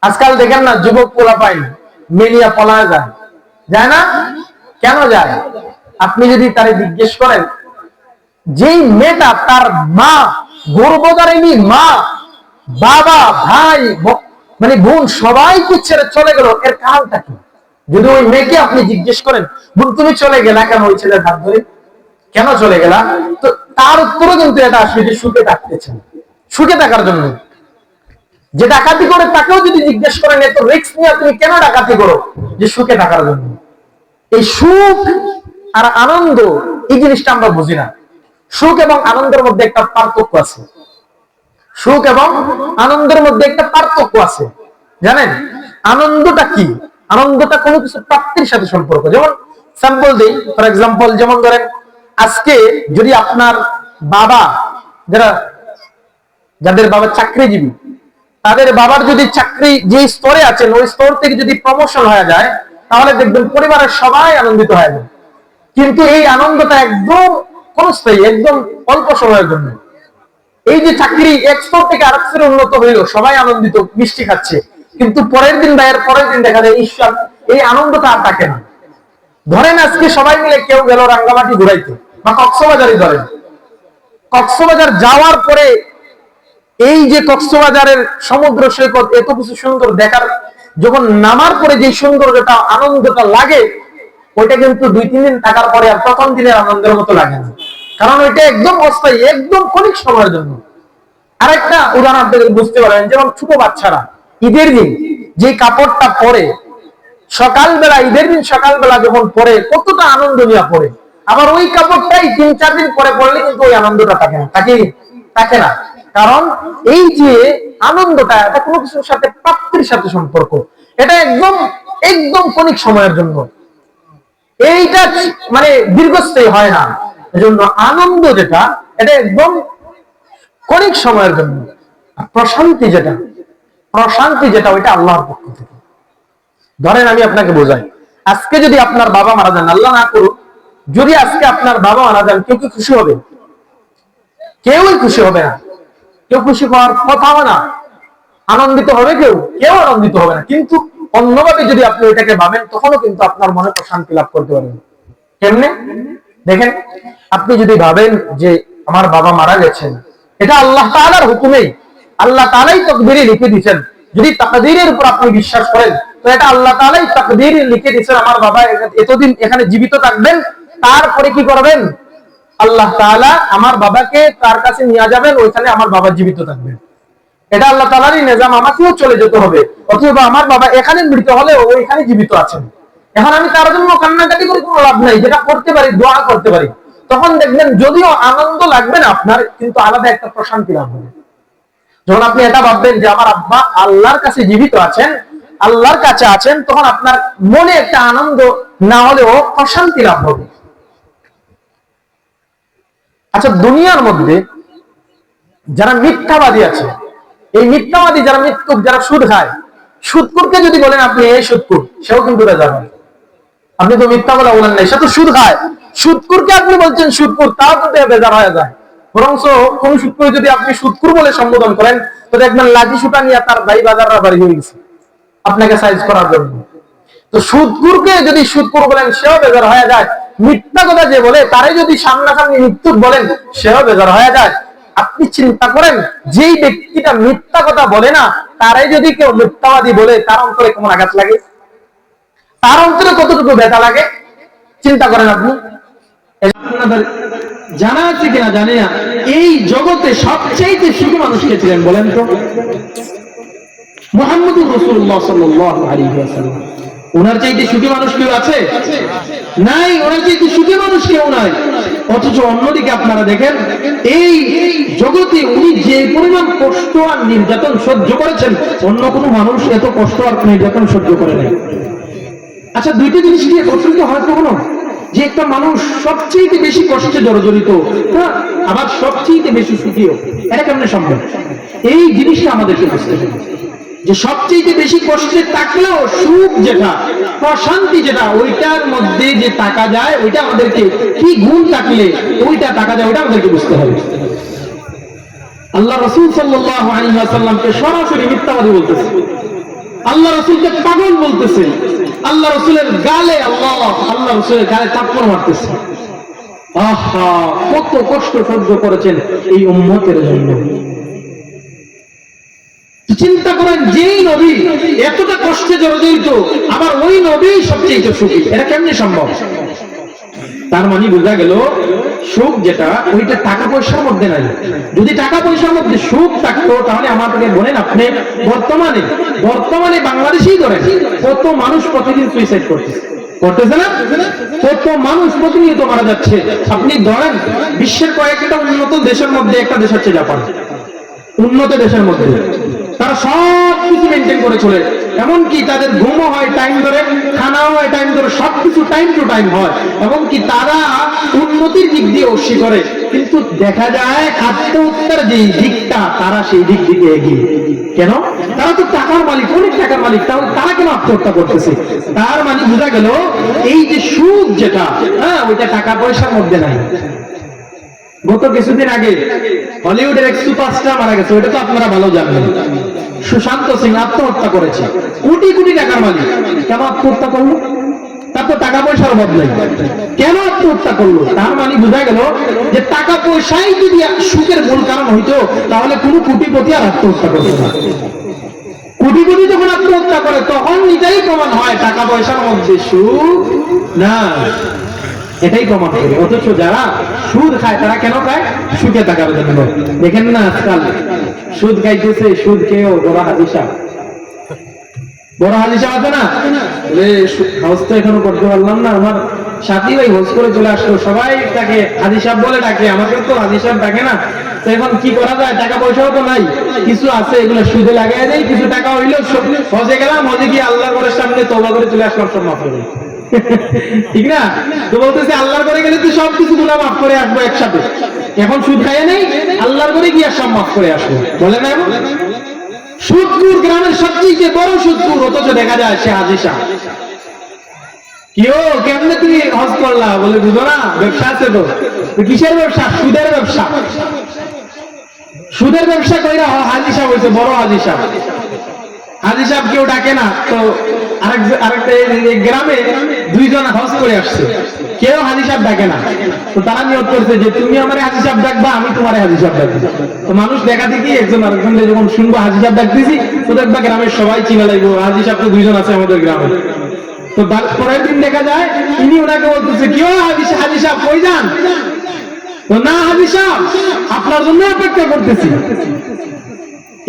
আজকাল দেখেন না, যুবক পোলা পাই মেলিয়া পলায় যায়, যায় না? কেন যায়? আপনি যদি তারে জিজ্ঞেস করেন, যেই মেয়েটা তার মা, গর্ভধারিণী মা, বাবা, ভাই, মানে বোন সবাইকে ছেড়ে চলে গেল, এর কারণটা কি? যদি ওই মেয়েকে আপনি জিজ্ঞেস করেন, বোন তুমি চলে গেলা কেন ওই ছেলের হাত ধরে, কেন চলে গেলা, তো তার উত্তরও কিন্তু এটা আসবে যে সুখে থাকতেছেন, সুখে থাকার জন্য। যে ডাকাতি করে তাকেও যদি জিজ্ঞেস করেন এত রিস্ক নিয়ে তুমি কেন ডাকাতি করো, যে সুখে থাকার জন্য। এই সুখ আর আনন্দ এই জিনিসটা আমরা বুঝি না। সুখ এবং আনন্দের মধ্যে একটা পার্থক্য আছে। সুখ এবং আনন্দের মধ্যে একটা পার্থক্য আছে, জানেন? আনন্দটা কি? আনন্দটা কোনো কিছু প্রাপ্তির সাথে সম্পর্ক। যেমন স্যাম্পল দেই, ফর এক্সাম্পল, যেমন ধরেন আজকে যদি আপনার বাবা, যাদের বাবা চাকরিজীবী, তাদের বাবার যদি চাকরি যে স্তরে আছেন ওই স্তর থেকে যদি প্রমোশন হয়ে যায়, তাহলে দেখবেন পরিবারের সবাই আনন্দিত হয়ে যায়। কিন্তু এই আনন্দটা একদম ক্ষণস্থায়ী, একদম অল্প সময়ের জন্য। এই যে চাকরি এক স্তর থেকে আরেক স্তরে উন্নত হইলো, সবাই আনন্দিত, মিষ্টি খাচ্ছে, কিন্তু পরের দিন বা এর পরের দিন দেখা যায় ঈশ্বর এই আনন্দটা আর থাকে না। ধরেন আজকে সবাই মিলে কেউ গেল রাঙ্গামাটি ঘুরাইতে বা কক্সবাজারই ধরেন, কক্সবাজার যাওয়ার পরে এই যে কক্সবাজারের সমুদ্র সৈকত এত কিছু সুন্দর দেখার, যখন নামার পরে যে সৌন্দর্যটা আনন্দটা লাগে, ওইটা কিন্তু 2-3 দিন থাকার পরে আর প্রথম দিনের আনন্দের মতো লাগে না, কারণ ওইটা একদম অস্থায়ী, একদম ক্ষণিক সময়ের জন্য। আরেকটা উদাহরণ আপনাদের বুঝতে পারেন, যেমন ছোট বাচ্চারা ঈদের দিন যে কাপড়টা পরে সকালবেলা, ঈদের দিন সকালবেলা যখন পরে কতটা আনন্দ নিয়ে পরে, আবার ওই কাপড়টাই 3-4 দিন পরে পরলে কিন্তু ওই আনন্দটা থাকে না, থাকে না। কারণ এই যে আনন্দটা, এটা কোনো কিছুর সাথে প্রাপ্তির সাথে সম্পর্ক, এটা একদম একদম ক্ষণিক সময়ের জন্য, এইটা মানে দীর্ঘস্থায়ী হয় না। এজন্য আনন্দ যেটা, এটা একদম ক্ষণিক সময়ের জন্য। প্রশান্তি যেটা ওইটা আল্লাহর পক্ষ থেকে। ধরেন আমি আপনাকে বোঝাই, আজকে যদি আপনার বাবা মারা যান, আল্লাহ না করুক, যদি আজকে আপনার বাবা মারা যান, কেউ কি খুশি হবে? কেউই খুশি হবে না, কেউ খুশি হওয়ার কথাও না। আনন্দিত হবে কেউ আনন্দিত হবে না। কিন্তু অন্যভাবে যদি আপনি ওইটাকে ভাবেন, তখনও কিন্তু আপনার মনে প্রশান্তি লাভ করতে পারবেন। কেমনে? দেখেন, আপনি যদি ভাবেন যে আমার বাবা মারা গেছেন, এটা আল্লাহ তাআলার হুকুমেই, আল্লাহ তাআলাই তাকদীরে লিখে দিয়েছেন। যদি তাকদীরের উপর আপনি বিশ্বাস করেন, তো এটা আল্লাহ তাআলাই তাকদীরে লিখে দিয়েছেন আমার বাবা এতদিন এখানে জীবিত থাকবেন, তারপরে কি করবেন? আল্লাহ তাআলা আমার বাবাকে তার কাছে নিয়ে যাবেন, ওইখানে আমার বাবা জীবিত থাকবেন। এটা আল্লাহ তাআলারই নিজাম, আমাকেও চলে যেতে হবে, অথবা আমার বাবা এখানে মৃত হলে ওইখানে জীবিত আছেন। এখন আমি তার জন্য কান্নাকাটি করে কোনো লাভ নাই, যেটা করতে পারি দোয়া করতে পারি। তখন দেখবেন যদিও আনন্দ লাগবে না আপনার, কিন্তু আলাদা একটা প্রশান্তি লাভ হবে। যখন আপনি এটা ভাববেন যে আমার আব্বা আল্লাহর কাছে জীবিত আছেন, আল্লাহর কাছে আছেন, তখন আপনার মনে একটা আনন্দ না হলেও প্রশান্তি লাভ হবে। আচ্ছা, দুনিয়ার মধ্যে যারা মিথ্যাবাদী আছে, এই মিথ্যাবাদী যারা মৃত্যুক, যারা সুদ খায়, সুদকুরকে যদি বলেন আপনি এই সুদকুর, সেও কিন্তু বেজার হয়। আপনি তো মিথ্যা বলা বলেন নাই, সে তো সুদ খায়। সুদকুরকে আপনি বলছেন সুদকুর, তাও কিন্তু বেজার হয়ে যায়। বরঞ্চ কোন সুদকুর যদি আপনি সুদকুর বলে সম্বোধন করেন, তো দেখবেন লাঠি সুটা নিয়ে তার ভাই বাজাররা বাড়ি হয়ে গেছে আপনাকে সাইজ করার জন্য। তো সুদকুরকে যদি সুদকুর বলেন, সেও বেজার হয়ে যায়। মিথ্যা কথা যে বলে, তারে যদি সামনাসামনি মৃত্যুক বলেন, সেও বেজার হয়ে যায়। আপনি চিন্তা করেন, যেই ব্যক্তিটা মিথ্যা কথা বলে না, তারাই যদি কেউ মিথ্যাবাদী বলে, তার অন্তরে কেমন আঘাত লাগে, তার অন্তরে কতটুকু ব্যথা লাগে, চিন্তা করেন আপনি। জানা আছে কিনা জানি না, এই জগতে সবচেয়ে সুখী মানুষ কে ছিলেন বলেন তো? মুহাম্মদুর রাসূলুল্লাহ সাল্লাল্লাহু আলাইহি ওয়াসাল্লাম। ওনার চাইতে সুখী মানুষ কেউ আছে? নাই, ওনার চাইতে সুখী মানুষ কেউ নাই। অথচ অন্যদিকে আপনারা দেখেন, এই জগতে উনি যে পরিমাণ কষ্ট আর নির্যাতন সহ্য করেছেন, অন্য কোনো মানুষ এত কষ্ট আর নির্যাতন সহ্য করে নাই। আচ্ছা, দুইটা জিনিস নিয়ে কষ্ট হয় কখনো, যে একটা মানুষ সবচেয়ে বেশি কষ্টে জর্জরিত, আবার সবচেয়ে বেশি সুখীও, এটা কেমনে সম্ভব? এই জিনিসটা আমাদেরকে বুঝতে হবে। যে সবচেয়ে বেশি কষ্টে থাকলেও সুখ যেটা, প্রশান্তি যেটা, ওইটার মধ্যে যে টাকা যায়, ওইটা আমাদেরকে কি গুণ থাকলে ওইটা টাকা যায়, ওইটা আমাদেরকে বুঝতে হবে। আল্লাহ রাসূল সাল্লাল্লাহু আলাইহি ওয়াসাল্লামকে সরাসরি মিথ্যাবাদী বলতেছে, আল্লাহ রাসূলকে পাগল বলতেছে, আল্লাহ রাসূলের গালে আল্লাহ রাসূলের গালে থাপ্পড় মারতেছে। আহা, কত কষ্ট সহ্য করেছেন এই উম্মতের জন্য। চিন্তা করেন, যেই নবী এতটা কষ্টে জর্জরিত, আবার ওই নবী সবচেয়ে সুখী, এটা কেমনে সম্ভব? তার মানে বোঝা গেল সুখ যেটা, ওইটা টাকা পয়সার মধ্যে নাই। যদি টাকা পয়সার মধ্যে সুখ থাকতো, তাহলে আমাদেরকে বলেন আপনি বর্তমানে বাংলাদেশেই ধরেন কত মানুষ প্রতিদিন সুইসাইড করতেছে না? কত মানুষ প্রতিনিয়ত মারা যাচ্ছে। আপনি ধরেন বিশ্বের কয়েকটা উন্নত দেশের মধ্যে একটা দেশ হচ্ছে জাপান। উন্নত দেশের মধ্যে তারা সব কিছু মেনটেন করে চলে, এমনকি তাদের ঘুমও হয় টাইম ধরে, খানাও হয় টাইম ধরে, সবকিছু টাইম টু টাইম হয়, এমনকি তারা উন্নতির দিক দিয়ে অস্বীকার করে। কিন্তু দেখা যায় আত্মহত্যার যে দিকটা, তারা সেই দিক দিকে এগিয়ে। কেন? তারা তো টাকার মালিক, অনেক টাকার মালিক, তারা কেন আত্মহত্যা করতেছে? তার মানে বোঝা গেল এই যে সুখ যেটা, হ্যাঁ, ওইটা টাকা পয়সার মধ্যে নাই। গত কিছুদিন আগে হলিউডের এক সুপারস্টার মারা গেছে, ওইটা তো আপনারা ভালো জানেন। সুশান্ত সিং আত্মহত্যা করেছে, কোটি কোটি টাকার মালিক। কেন আত্মহত্যা করলো? তার তো টাকা পয়সার অভাব নাই, কেন আত্মহত্যা করলো? তার মানে বোঝা গেল যে টাকা পয়সাই যদি সুখের মূল কারণ হইতো, তাহলে কোনো কোটিপতি আর আত্মহত্যা করতো না। কোটিপতি যখন আত্মহত্যা করে, তখন এটাই প্রমাণ হয় টাকা পয়সার মধ্যে সুখ না, এটাই প্রমাণ করে। অথচ যারা সুদ খায়, তারা কেন খায়? সুখে থাকার জন্য। দেখেন না আজকাল সুদ খাইতেছে, সুদ খেয়েও বড় হাজি সাহেব আছে না, হজ তো এখনো করতে পারলাম না, আমার সাথী ভাই হজ করে চলে আসলো, সবাই তাকে হাজি সাহেব বলে ডাকে, আমাকে তো হাজি সাহেব ডাকে না। তো এখন কি করা যায়? টাকা পয়সাও তো নাই, কিছু আছে এগুলো সুদে লাগাই দেয়, কিছু টাকা হইলো হজে গেলাম, হজে গিয়ে আল্লাহর ঘরের সামনে তওবা করে চলে আসলাম, সব মাফ করে। ঠিক না? তো বলতেছে আল্লাহর ঘরে গেলে তো সবকিছু গুনাহ মাফ করে আসবো একসাথে, এখন সুদ খাইয়ে নেই, আল্লাহর ঘরে গিয়ে সব মাফ করে আসবো, বলে না? সুদপুর গ্রামের সবচেয়ে বড় সুদপুর, অথচ দেখা যায় সে হাজি সাহেব। কেউ কেমনে তুমি হজ করলা? বলে বুঝো না, ব্যবসা আছে তো। কিসের ব্যবসা? সুদের ব্যবসা। সুদের ব্যবসা কইরা হাজি সাহেব হয়েছে, বড় হাজি সাহেব। হাজি সাহেব কেউ ডাকে না, তো আরেকটা গ্রামে দুইজন হজ করে আসছে, কেউ হাজি সাহেব ডাকে না। তো তারা নিয়ত করছে যে তুমি আমার হাজি সাহেব ডাকবা, আমি তোমার হাজি সাহেব ডাকবো। তো মানুষ দেখা দেখি একজন আরেকজন যখন শুনবো হাজি সাহেব ডাকতেছি, তো দেখবা গ্রামের সবাই চিনা লাগবো, হাজি সাহেব তো দুইজন আছে আমাদের গ্রামে। তো পরের দিন দেখা যায় ইনি ওনাকে বলতেছে, কেউ হাজি সাহেব কই যান? তো না হাজি সাহেব, আপনার জন্য অপেক্ষা করতেছি।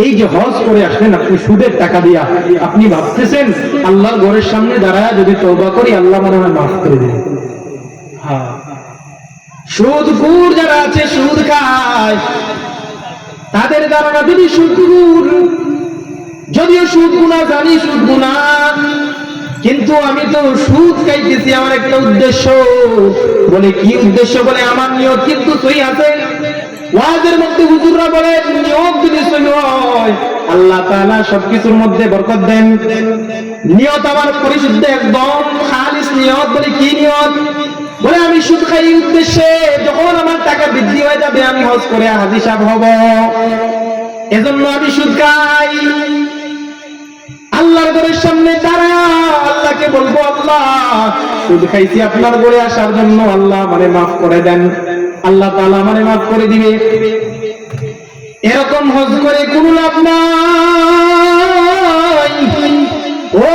এই যে হজ করে আসলেন আপনি সুদের টাকা দিয়া, আপনি ভাবতেছেন আল্লাহর ঘরের সামনে দাঁড়ায় যদি তওবা করি আল্লাহ মনে হয় মাফ করে দেবে। হ্যাঁ, সুদখোর যারা আছে, সুদ খায়, তাদের ধারণা যদি সুদখোর, যদিও সুদ গুনাহ জানি, সুদ গুনাহ, কিন্তু আমি তো সুদ খাইতেছি আমার একটা উদ্দেশ্য। বলে কি উদ্দেশ্য? বলে আমার নিয়ত কিন্তু সহি আছে। ওয়াজের মধ্যে হুজুররা বলে নিয়ত যদি সহি হয়, আল্লাহ তাআলা সবকিছুর মধ্যে বরকত দেন। নিয়ত আমার পরিশুদ্ধ, একদম খালিস নিয়ত। বলে কি নিয়ত? বলে আমি সুদ খাই উদ্দেশ্যে, যখন আমার টাকা বৃদ্ধি হয়ে যাবে আমি হজ করে হাজি সাহেব হব, এজন্য আমি সুদ খাই। আল্লাহর ঘরের সামনে দাঁড়ায় আল্লাহকে বলবো, আল্লাহ সুদ খাইছি আপনার ঘরে আসার জন্য, আল্লাহ মানে মাফ করে দেন। আল্লাহ তাআলা মানে মাফ করে দিবে। এরকম হজ করে কোনো লাভ নাই। ও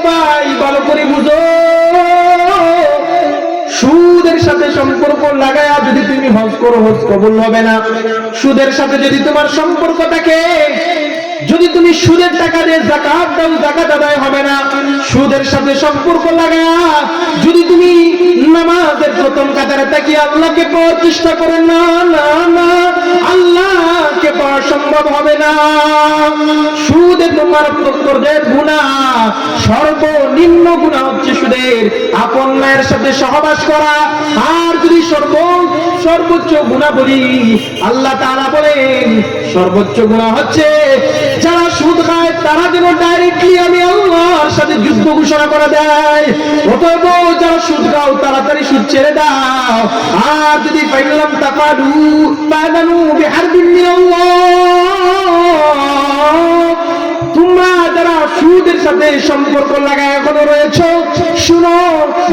ভাই, ভালো করে বুঝো, সুদের সাথে সম্পর্ক লাগায়া যদি তুমি হজ করো, হজ কবুল হবে না। সুদের সাথে যদি তোমার সম্পর্ক থাকে, যদি তুমি সুদের টাকা দিয়ে যাকাত দাও, যাকাত আদায় হবে না। সুদের সাথে সম্পর্ক লাগায়া যদি তুমি নামাজের প্রথম কাতারে তাকিয়ে আল্লাহকে পাওয়ার চেষ্টা করো, না না না, আল্লাহকে পাওয়া সম্ভব হবে না। সুদে তোমার প্রত্যেক গুনাহ, সর্বনিম্ন গুনাহ হচ্ছে সুদের আপন মায়ের সাথে সহবাস করা। আর যদি সর্বোচ্চ গুনাহ বলি, আল্লাহ তাআলা বলেন সর্বোচ্চ গুনাহ হচ্ছে যারা সুদ খায় তারা যেন ডাইরেক্টলি আমি আল্লাহর সাথে যুদ্ধ ঘোষণা করে দেয়। অতএব যারা সুদ খাও তাড়াতাড়ি সুদ ছেড়ে দাও। আর যদি ফাইলাম তাকাদু বাদানু বিহারবিন মিনাল্লাহ, তোমরা যারা সুদের সাথে সম্পর্ক লাগায় এখনো রয়েছে, শুনো,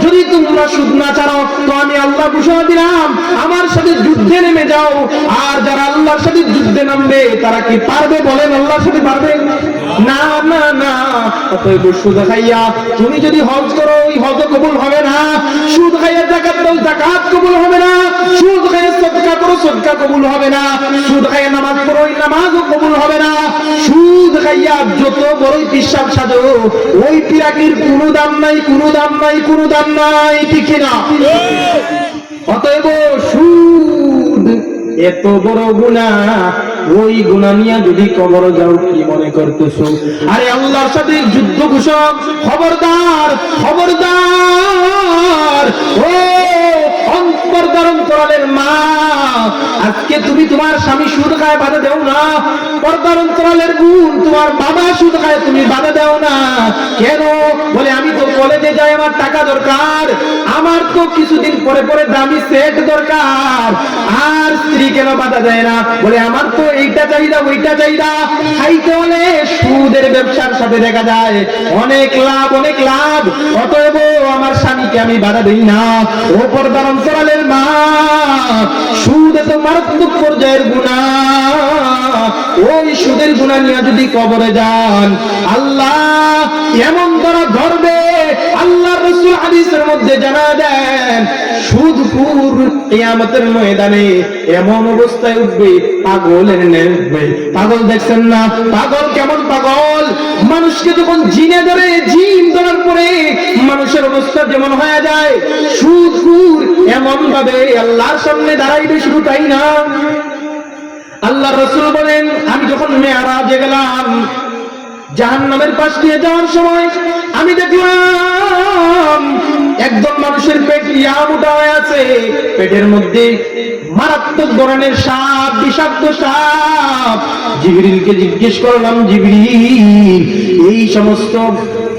যদি তোমরা সুদ না ছাড়ো তো আমি আল্লাহ ঘোষণা দিলাম আমার সাথে যুদ্ধে নেমে যাও। আর যারা আল্লাহর সাথে যুদ্ধে নামবে তারা কি পারবে বলেন? আল্লাহর সাথে পারবে না, না, না। অতএব সুদ খাইয়া তুমি যদি হজ করো ওই হজ কবুল হবে না। সুদ খাইয়া যাকাত দাও, যাকাত কবুল হবে না। সুদ খাইয়া সদকা করো, সদকা কবুল হবে না। সুদ খাইয়া নামাজ পড়ো, ওই নামাজও কবুল হবে না। সুদ খাইয়া যত বড়ই পিশাব সাজো, ওই পিরাকির কোনো দাম নাই, কোনো দাম নাই, কোনো দাম নাই, ঠিক না? অতএব সুদ এত বড় গুনাহ, ওই গুনাহ নিয়ে যদি কবর যাও কি মনে করতেছো? আরে আল্লাহর সাথে যুদ্ধ ঘোষক, খবরদার, খবরদার। ও অন্তর্ধারণ অন্তরালের মা, আজকে তুমি তোমার স্বামী সুদ খায় বাধা দেও না। পর্দার অন্তরালের বোন, তোমার বাবা সুদ খায় তুমি বাধা দেও না। কেন? বলে আমি তো কলেজে যাই, আমার টাকা দরকার, আমার তো কিছুদিন পরে পরে দামি সেট দরকার। আর স্ত্রী কেন বাধা দেয় না? বলে আমার তো এইটা চাহিদা, ওইটা চাহিদা। খাইতে হলে সুদের ব্যবসার সাথে দেখা যায় অনেক লাভ, অনেক লাভ। অতএব আমার স্বামীকে আমি বাধা দেই না। ও পর্দার অন্তরালের মা, সুদ এত মারাত্মক পর্যায়ের গুনাহ, ওই সুদের গুনাহ নিয়ে যদি কবরে যান, আল্লাহ এমন তারা ধরবে। আল্লাহ রাসূল হাদিসের মধ্যে জানা দেন, সুদখোর কিয়ামতের ময়দানে এমন অবস্থায় উঠবে পাগলের ন্যায় উঠবে। পাগল দেখছেন না? পাগল কেমন পাগল? মানুষকে যখন জিনে ধরে, জিন ধরার পরে মানুষের অবস্থা যেমন হয়ে যায়, সুদখোর এমন ভাবে আল্লাহর সামনে দাঁড়াইবে, শুধু তাই না, আল্লাহ রাসূল বলেন, আমি যখন মেরাজে গেলাম, জাহান্নামের পাশ দিয়ে যাওয়ার সময় আমি দেখলাম একদম মানুষের পেট মোটা হয়ে আছে, পেটের মধ্যে মারাত্মক ধরনের সাপ, বিষাক্ত সাপ। জিবরিলকে জিজ্ঞেস করলাম, জিবরিল, এই সমস্ত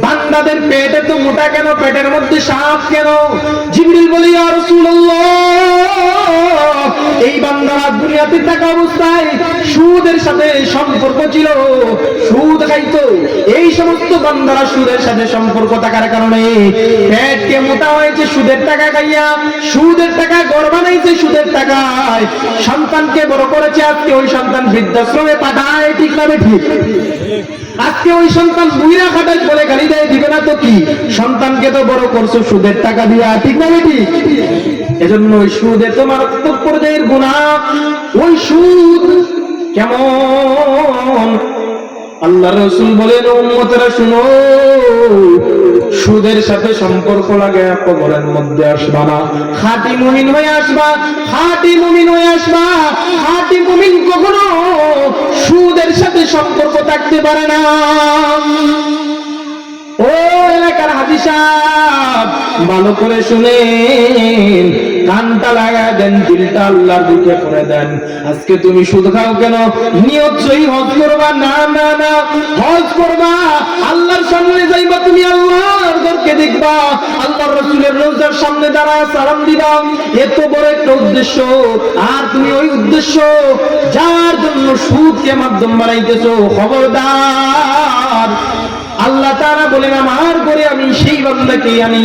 বান্দাদের পেট এত মোটা কেন? পেটের মধ্যে সাপ কেন? জিবরিল বলে, ইয়া রাসূলুল্লাহ, এই বান্দারা দুনিয়াতে থাকা অবস্থায় সুদের সাথে সম্পর্ক ছিল, সুদ খাইতো। এই সমস্ত বান্দারা সুদের সাথে সম্পর্ক থাকার কারণে পেটকে মোটা হয়েছে সুদের টাকা খাইয়া, সুদের টাকা ঘর বানাইছে সুদের টাকায়, সন্তানকে বড় করেছে, আজকে ওই সন্তান বৃদ্ধাশ্রমে পাঠায়, ঠিক না ঠিক? আজকে ওই সন্তান বুইরা খাটাই বলে গালি দেয়, দিবে না তো কি? সন্তানকে তো বড় করছো সুদের টাকা দিয়া, ঠিক না ঠিক? এজন্য ওই সুদে তোমার মারাত্মক পর্যায়ের গুনাহ। ওই সুদ কেমন? আল্লাহ রাসূল বলেন, উম্মতেরা শুনো, সুদের সাথে সম্পর্ক লাগে কবরের মধ্যে আসবা না, খাঁটি মুমিন হয়ে আসবা, খাঁটি মুমিন হয়ে আসবা। খাঁটি মুমিন কখনো সুদের সাথে সম্পর্ক থাকতে পারে না। ও এলাকার হাজী সাহেব, ভালো করে শুনেন, কানটা লাগায় দেন, দিলটা আল্লাহর দিকে করে দেন। আজকে তুমি সুদ খাও কেন? নিয়ত সহি হজ করবা না, না, না, হজ করবা, আল্লাহর সামনে যাইবা, তুমি আল্লাহর ঘরকে দেখবা, আল্লাহর রাসূলের রওজার সামনে দাঁড়ায় সালাম দিবা, এত বড় একটা উদ্দেশ্য। আর তুমি ওই উদ্দেশ্য যার জন্য সুদকে মাধ্যম বানাইতেছো, খবরদার। আল্লাহ তাআলা বলেন, আমার করে আমি সেই বান্দাকে আমি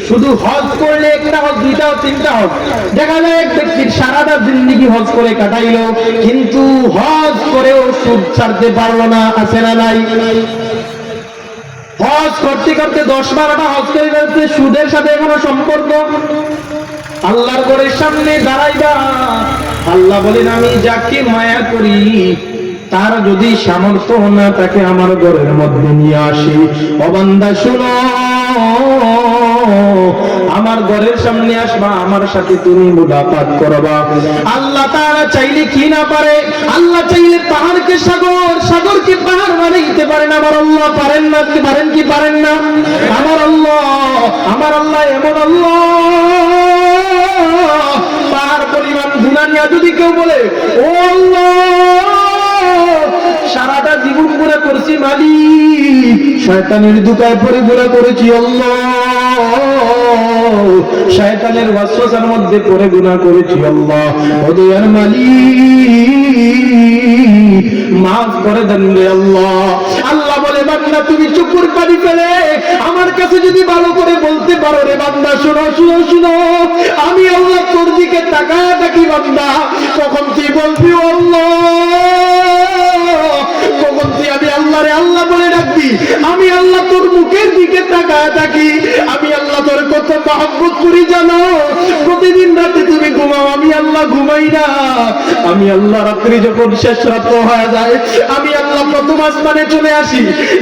শুধু হজ করলে একটা হজ, দুইটা হজ, তিনটা হজ। দেখা যায় এক ব্যক্তির সারাটা জিন্দেগি হজ করে কাটাইলো, কিন্তু হজ করেও সুদ ছাড়তে পারলো না, আছে না নাই? হজ করতে করতে 10-12টা হজ করে ফেলছে, সুদের সাথে কোনো সম্পর্ক। আল্লাহর ঘরের সামনে দাঁড়াইবা, আল্লাহ বলেন, আমি যাকে মায়া করি তার যদি সামর্থ্য না তাকে আমার ঘরের মধ্যে নিয়ে আসি। ও বান্দা শুনো, আমার ঘরের সামনে আসবা, আমার সাথে তুমি মুলাকাত করবা। আল্লাহ তাআলা চাইলে কি না পারে? আল্লাহ চাইলে পাহাড়কে সাগর, সাগরকে পাহাড় বানাইতে পারেন। আমার আল্লাহ পারেন না? পারেন কি পারেন না? আমার আল্লাহ এমন আল্লাহ, পাহাড় পরিমাণ গুনাহ নিয়ে যদি কেউ বলে, ও আল্লাহ, সারাটা জীবন মালিক শয়তানের দুকায় পড়ে গুনাহ করেছি আল্লাহ, শয়তানের ওয়াসওয়াসার মধ্যে পড়ে গুনাহ করেছি আল্লাহ, ও দয়ার মালিক মাফ করে দেন রে আল্লাহ। আল্লাহ বলে বান্দা তুমি চোখের পানি ফেলে আমার কাছে যদি ভালো করে বলতে পারো রে বান্দা, শোনো শোনো শোনো, আমি আল্লাহ তোর দিকে তাকায় থাকি বান্দা, কখন তুই বলবি ও আল্লাহ, কখন তুই আমি আল্লাহ রে আল্লাহ বলে ডাকবি, আমি আল্লাহ তোর মুখের দিকে তাকায় থাকি, আমি আল্লাহ তোর কত মহব্বত করি জানো, প্রতিদিন রাতে তুমি ঘুমাও, আমি আল্লাহ ঘুমাই না, আমি আল্লাহ রাত্রি যখন শেষ রাত হয়ে যায় আমি আল্লাহ প্রথম আসমানে চলে আসি,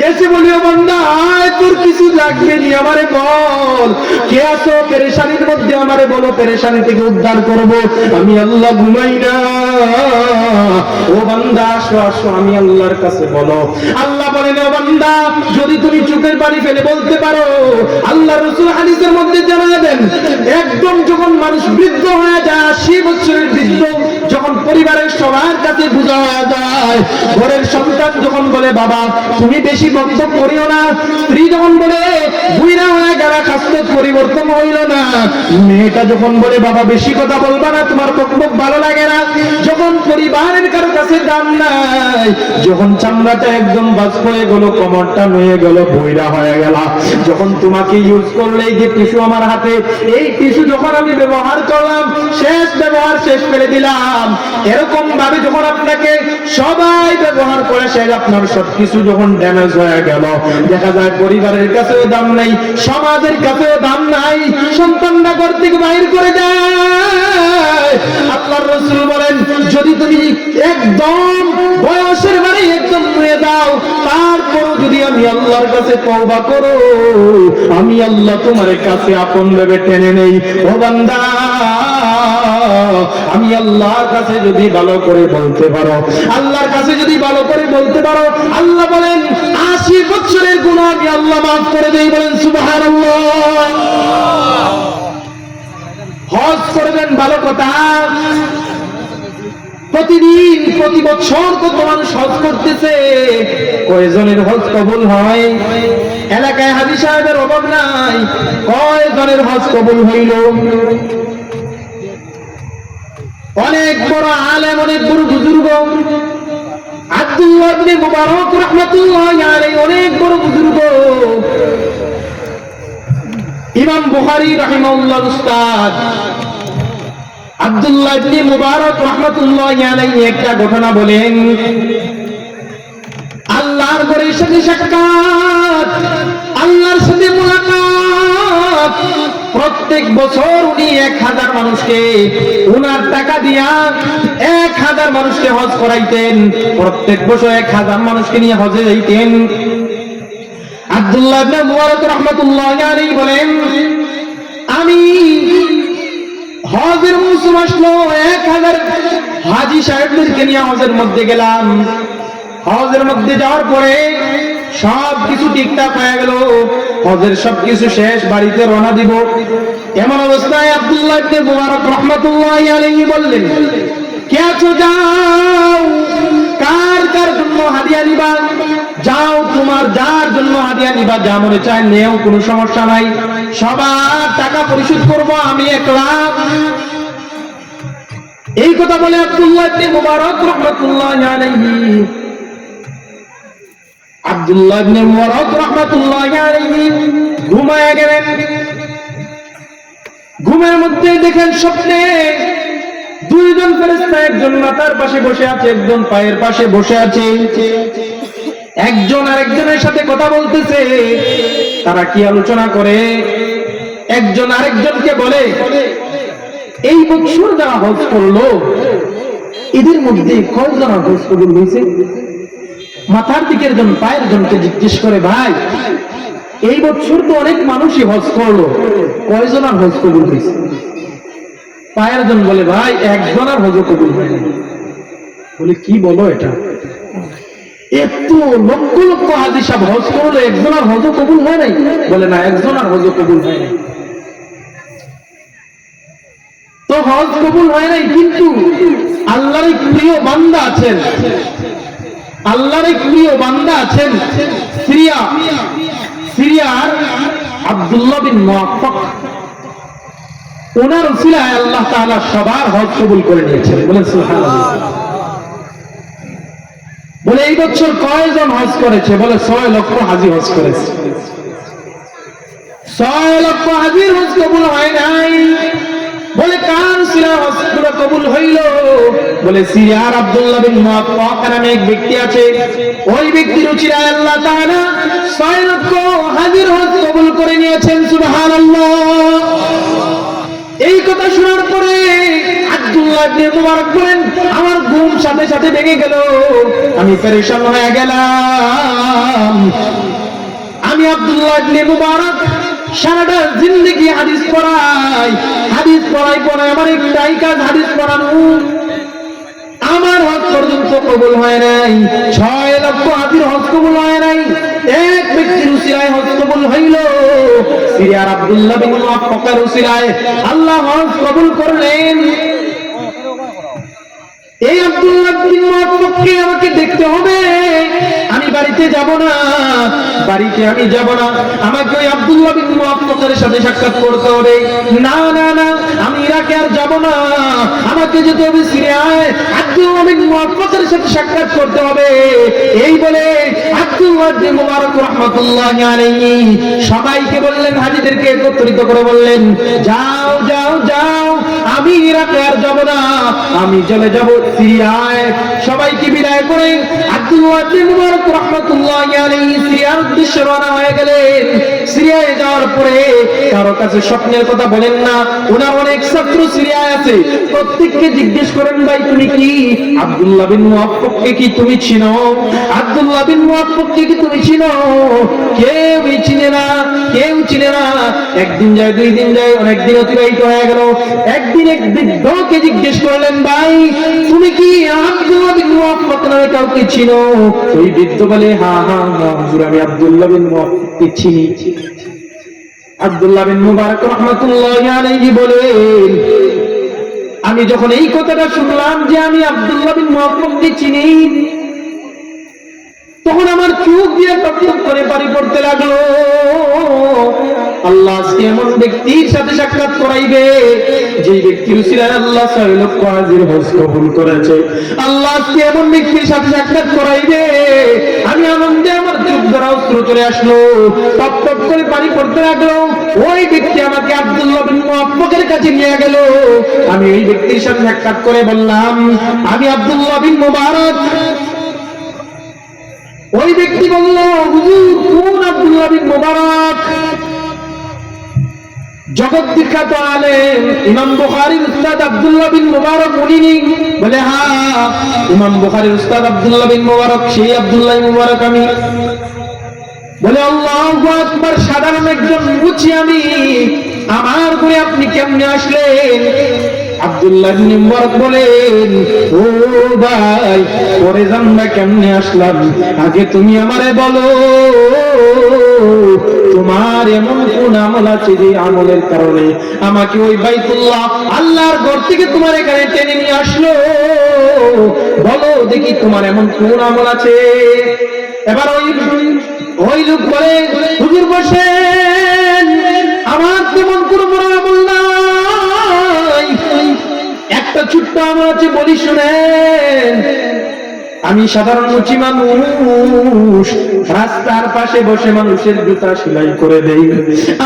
এসে বলিও বান্দা আয় তোর কিছু লাগবে নি আমারে বল, কে আছো পেরেশানির মধ্যে আমারে বলো, পেরেশানি থেকে উদ্ধার করব, আমি আল্লাহ ঘুমাই না, ও বান্দা আসো আসো আমি আল্লাহর কাছে বলো। আল্লাহ বলেন ও বান্দা যদি তুমি চোখের পানি ফেলে বলতে পারো, আল্লাহ রাসূল হাদিসের মধ্যে জানালেন একদম যখন মানুষ বৃদ্ধ হয়ে যায় 80 বছরের বৃদ্ধ যখন পরিবারের সবার কাছে বোঝা হয়ে যায়, ঘরের সন্তান যখন বলে বাবা তুমি বেশি বক্তব্য করিও না, স্ত্রী যখন বলে বুইড়া হয়ে গেল স্বাস্থ্য পরিবর্তন হইল না, মেয়েটা যখন বলে বাবা বেশি কথা বলবা না তোমার বক্তব্য ভালো লাগে না, যখন পরিবারের কারো কাছে দাম নাই, যখন চামড়াটা একদম বাজ হয়ে গেল, কোমরটা নুয়ে গেল, বুইড়া হয়ে গেল, যখন তোমাকে ইউজ করলে এই যে টিস্যু আমার হাতে, এই টিস্যু যখন আমি ব্যবহার করলাম শেষ ব্যবহার শেষ ফেলে দিলাম, এরকম ভাবে যখন আপনাকে সবাই ব্যবহার করে শেষ, আপনার সবকিছু যখন ড্যামেজ হয়ে গেল, দেখা যায় পরিবারের কাছেও দাম নাই, সমাজের কাছেও দাম নাই, সন্তানরা ঘর থেকে বাইর করে যায়। আল্লাহর রাসূল বলেন যদি তুমি একদম বয়সের মানে একদম মরে যাও, তারপরও যদি আমি আল্লাহর কাছে তওবা করো, আমি আল্লাহ তোমার কাছে আপন ভেবে টেনে নেই। ও বান্দা আমি আল্লাহর কাছে যদি ভালো করে বলতে পারো, আল্লাহর কাছে যদি ভালো করে বলতে পারো, আল্লাহ বলেন 80 বছরের গুনাহ আমি আল্লাহ মাফ করে দেই, বলেন সুবহানাল্লাহ। হজ করবেন ভালো কথা, প্রতিদিন প্রতি বছর কত মানুষ হজ করতেছে, কয়জনের হজ কবুল হয়? এলাকায় হাজী সাহেবের অভাব নাই, কয়জনের হজ কবুল হইল? অনেক বড় আলেম, অনেক বড় বুজুর্গ, আব্দুল্লাহ ইবনে মুবারক রাহমাতুল্লাহি আলাইহি অনেক বড় বুজুর্গ, ইমাম বুখারী রাহিমাহুল্লাহর উস্তাদ আব্দুল্লাহ ইবনে মুবারক রাহমাতুল্লাহি আলাইহি একটা ঘটনা বলেন, আল্লাহর ঘরের সাথে সাক্ষাৎ, আল্লাহর সাথে মুলাকাত, প্রত্যেক বছর উনি 1000 মানুষকে উনার টাকা দিয়া 1000 মানুষকে হজ করাইতেন, প্রত্যেক বছর 1000 মানুষকে নিয়ে হজে যাইতেন। আব্দুল্লাহ ইবনে মুবারক রাহমাতুল্লাহি আলাইহি বলেন আমি হজের মৌসুম আসলো, 1000 হাজী সাহেবদেরকে নিয়ে হজের মধ্যে গেলাম, হজের মধ্যে যাওয়ার পরে সবকিছু ঠিকঠাক হয়ে গেল, হজের সবকিছু শেষ, বাড়িতে রওনা দিব, এমন অবস্থায় আব্দুল্লাহ ইবনে মুবারক রাহমাতুল্লাহি আলাইহি বললেন কে আছো যাও, কার কার জন্য হাদিয়া নিবা, যাও তোমার যার জন্য হাদিয়া নিবা, যা মনে চায় নেও, কোনো সমস্যা নাই, সবার টাকা পরিশোধ করব আমি একলা। এই কথা বলে আব্দুল্লাহ ইবনে মুবারক রাহমাতুল্লাহি আলাইহি, আব্দুল্লাহ ইবনে মুবারক রাহমাতুল্লাহি আলাইহি ঘুমায় গেলেন। ঘুমের মধ্যে দেখেন স্বপ্নে দুইজন ফেরেশতা, একজন মাথার পাশে বসে আছে, একজন পায়ের পাশে বসে আছে, একজন আরেকজনের সাথে কথা বলতেছে। তারা কি আলোচনা করে? একজন আরেকজনকে বলে এই বছর যারা হজ করলো এদের মধ্যে কয়জন হজ কবুল হয়েছে? মাথার দিকের জন পায়ের জনকে জিজ্ঞেস করে ভাই এই বছর তো অনেক মানুষই হজ করলো, কয়জন আর হজ কবুল হয়েছে? পায়ের জন বলে ভাই একজন আর হজ কবুল হয়নি। বলে কি বলো এটা, এত লক্ষ লক্ষ হাজী সাহেব হজ করলো, একজন আর হজ কবুল হয় নাই? বলে না, একজন আর হজ কবুল হয় নাই। তো হজ কবুল হয় নাই, কিন্তু আল্লাহর প্রিয় বান্দা আছেন আল্লাহর এক প্রিয় বান্দা আছেন সিরিয়ার আব্দুল্লাহ বিন মুআফফাক, ওনার উসিলায় আল্লাহ তাআলা সবার হজ কবুল করে নিয়েছেন। বলেন সুবহানাল্লাহ। বলে এই বছর কয়জন হজ করেছে? বলে 6 লক্ষ হাজি হজ করেছে। 6 লক্ষ হাজির হজ কবুল হয় নাই। বলে কার সিরিয়ার হজ পুরো কবুল হইল? বলে সিরিয়ার আব্দুল্লাহ বিন মুআফফাক নামে এক ব্যক্তি আছে, ওই ব্যক্তির উসিলায় আল্লাহ তাআলা 6 লক্ষ হাজির হজ কবুল করে নিয়েছেন। সুবহানাল্লাহ। এই কথা শোনার পরে আব্দুল্লাহ ইবনে মুবারক বলেন, আমার ঘুম সাথে সাথে ভেঙে গেল, আমি পেরেশান হয়ে গেলাম। আমি আব্দুল্লাহ ইবনে মুবারক সারাটা জিন্দেগি হাদিস পড়াই আমার একটাই কাজ হাদিস পড়ানো। আমার হজ পর্যন্ত কবুল হয় নাই, 6 লক্ষ হাজির হজ কবুল হয় নাই। এক ব্যক্তির উসিলায় হজ কবুল হইল, সিরিয়ার আব্দুল্লাহ বিন মুআফফাকের উসিলায় আল্লাহ হজ কবুল করলেন। এই আব্দুল্লাহ বিন মুআফফাককে আমাকে দেখতে হবে, আমি বাড়িতে যাব না, আমাকে ওই আব্দুল্লাহ বিন মুআফফাকের সাথে সাক্ষাৎ করতে হবে। না না না, আমি ইরাকে আর যাব না, আমাকে যেতে হবে সিরিয়ায়, আব্দুল্লাহ বিন মুআফফাকের সাথে সাক্ষাৎ করতে হবে। এই বলে আব্দুল্লাহ বিন মুবারক রাহমাতুল্লাহি আলাইহি সবাইকে বললেন, হাজীদেরকে একত্রিত করে বললেন, যাও যাও যাও, আমি ইরাকে আর যাব না, আমি চলে যাব সিরিয়ায়। সবাইকে বিদায় করে আব্দুল্লাহ বিন মুবারক রাহমাতুল্লাহি আলাইহি সিরিয়ার উদ্দেশ্যে রওনা হয়ে গেলেন। সিরিয়ায় যাওয়ার পরে কারো কাছে স্বপ্নের কথা বলেন না, ওনার অনেক ছাত্র সিরিয়ায় আছে, প্রত্যেককে জিজ্ঞেস করেন, ভাই তুমি কি আব্দুল্লাহ বিন মুআফফাককে কি তুমি চিনো? আব্দুল্লাহ বিন মুআফফাককে কি তুমি চিনো? কেউই চিনে না। একদিন যায়, 2 দিন যায়, অনেক দিন অতিবাহিত হয়ে গেল। একদিন এক বৃদ্ধকে জিজ্ঞেস করলেন, ভাই তুমি কি আব্দুল্লাহ বিন মুআফফাক নামে কাউকে চিনো? ওই বৃদ্ধ বলে, হ্যাঁ হ্যাঁ হ্যাঁ হুজুর, আমি আব্দুল্লাহ বিন মুআফফাককে চিনি। আব্দুল্লাহ বিন মুবারক রাহমাতুল্লাহি আলাইহি বলেন, আমি যখন এই কথাটা শুনলাম যে আমি আব্দুল্লাহ বিন মুআফফাককে চিনি, তখন আমার চোখ দিয়ে টপটপ করে পানি পড়তে লাগলো। আল্লাহ আজকে এমন ব্যক্তির সাথে সাক্ষাৎ করাইবে যে ব্যক্তির উসিলায় আল্লাহ 6 লক্ষ হাজির হজ কবুল করেছে। আল্লাহ আজকে এমন ব্যক্তির সাথে সাক্ষাৎ করাইবে, আমি আনন্দে আমার চোখ দ্বারা অশ্রু চলে আসলো, টপ টপ করে পানি পড়তে লাগলো। ওই ব্যক্তি আমাকে আব্দুল্লাহ বিন মুআফফাকের কাছে নিয়ে গেল। আমি ওই ব্যক্তির সাথে সাক্ষাৎ করে বললাম, আমি আব্দুল্লাহ বিন মুবারক। ওই ব্যক্তি বলল, হুজুর কোন আব্দুল্লাহ বিন মুবারক? জগৎ বিখ্যাত আলেম ইমাম বুখারীর উস্তাদ আব্দুল্লাহ বিন মুবারক উনি? বলে হ্যাঁ, ইমাম বুখারীর উস্তাদ আব্দুল্লাহ বিন মুবারক, সেই আব্দুল্লাহ বিন মুবারক আমি। বলে আল্লাহু আকবার, সাধারণ একজন বুঝি আমি, আমার ঘরে আপনি কেমনে আসলেন? আব্দুল্লাহ বিন মুবারক বলেন, ও ভাই, পরে জানবা কেমনে আসলাম, আগে তুমি আমারে বলো, তোমার এমন কোন আমল আছে যে আমলের কারণে আমাকে ওই বাইতুল্লাহ আল্লাহর ঘর থেকে তোমার এখানে টেনে নিয়ে আসলো? বলো দেখি তোমার এমন কোন আমল আছে। এবার ওই লোক বলে, হুজুর বসেন, আমার তেমন কোনো বড় আমল নাই, একটা ছোট্ট আমল আছে, বলি শুনেন। আমি সাধারণ মুচি মানুষ, রাস্তার পাশে বসে মানুষের জুতা সেলাই করে দেই।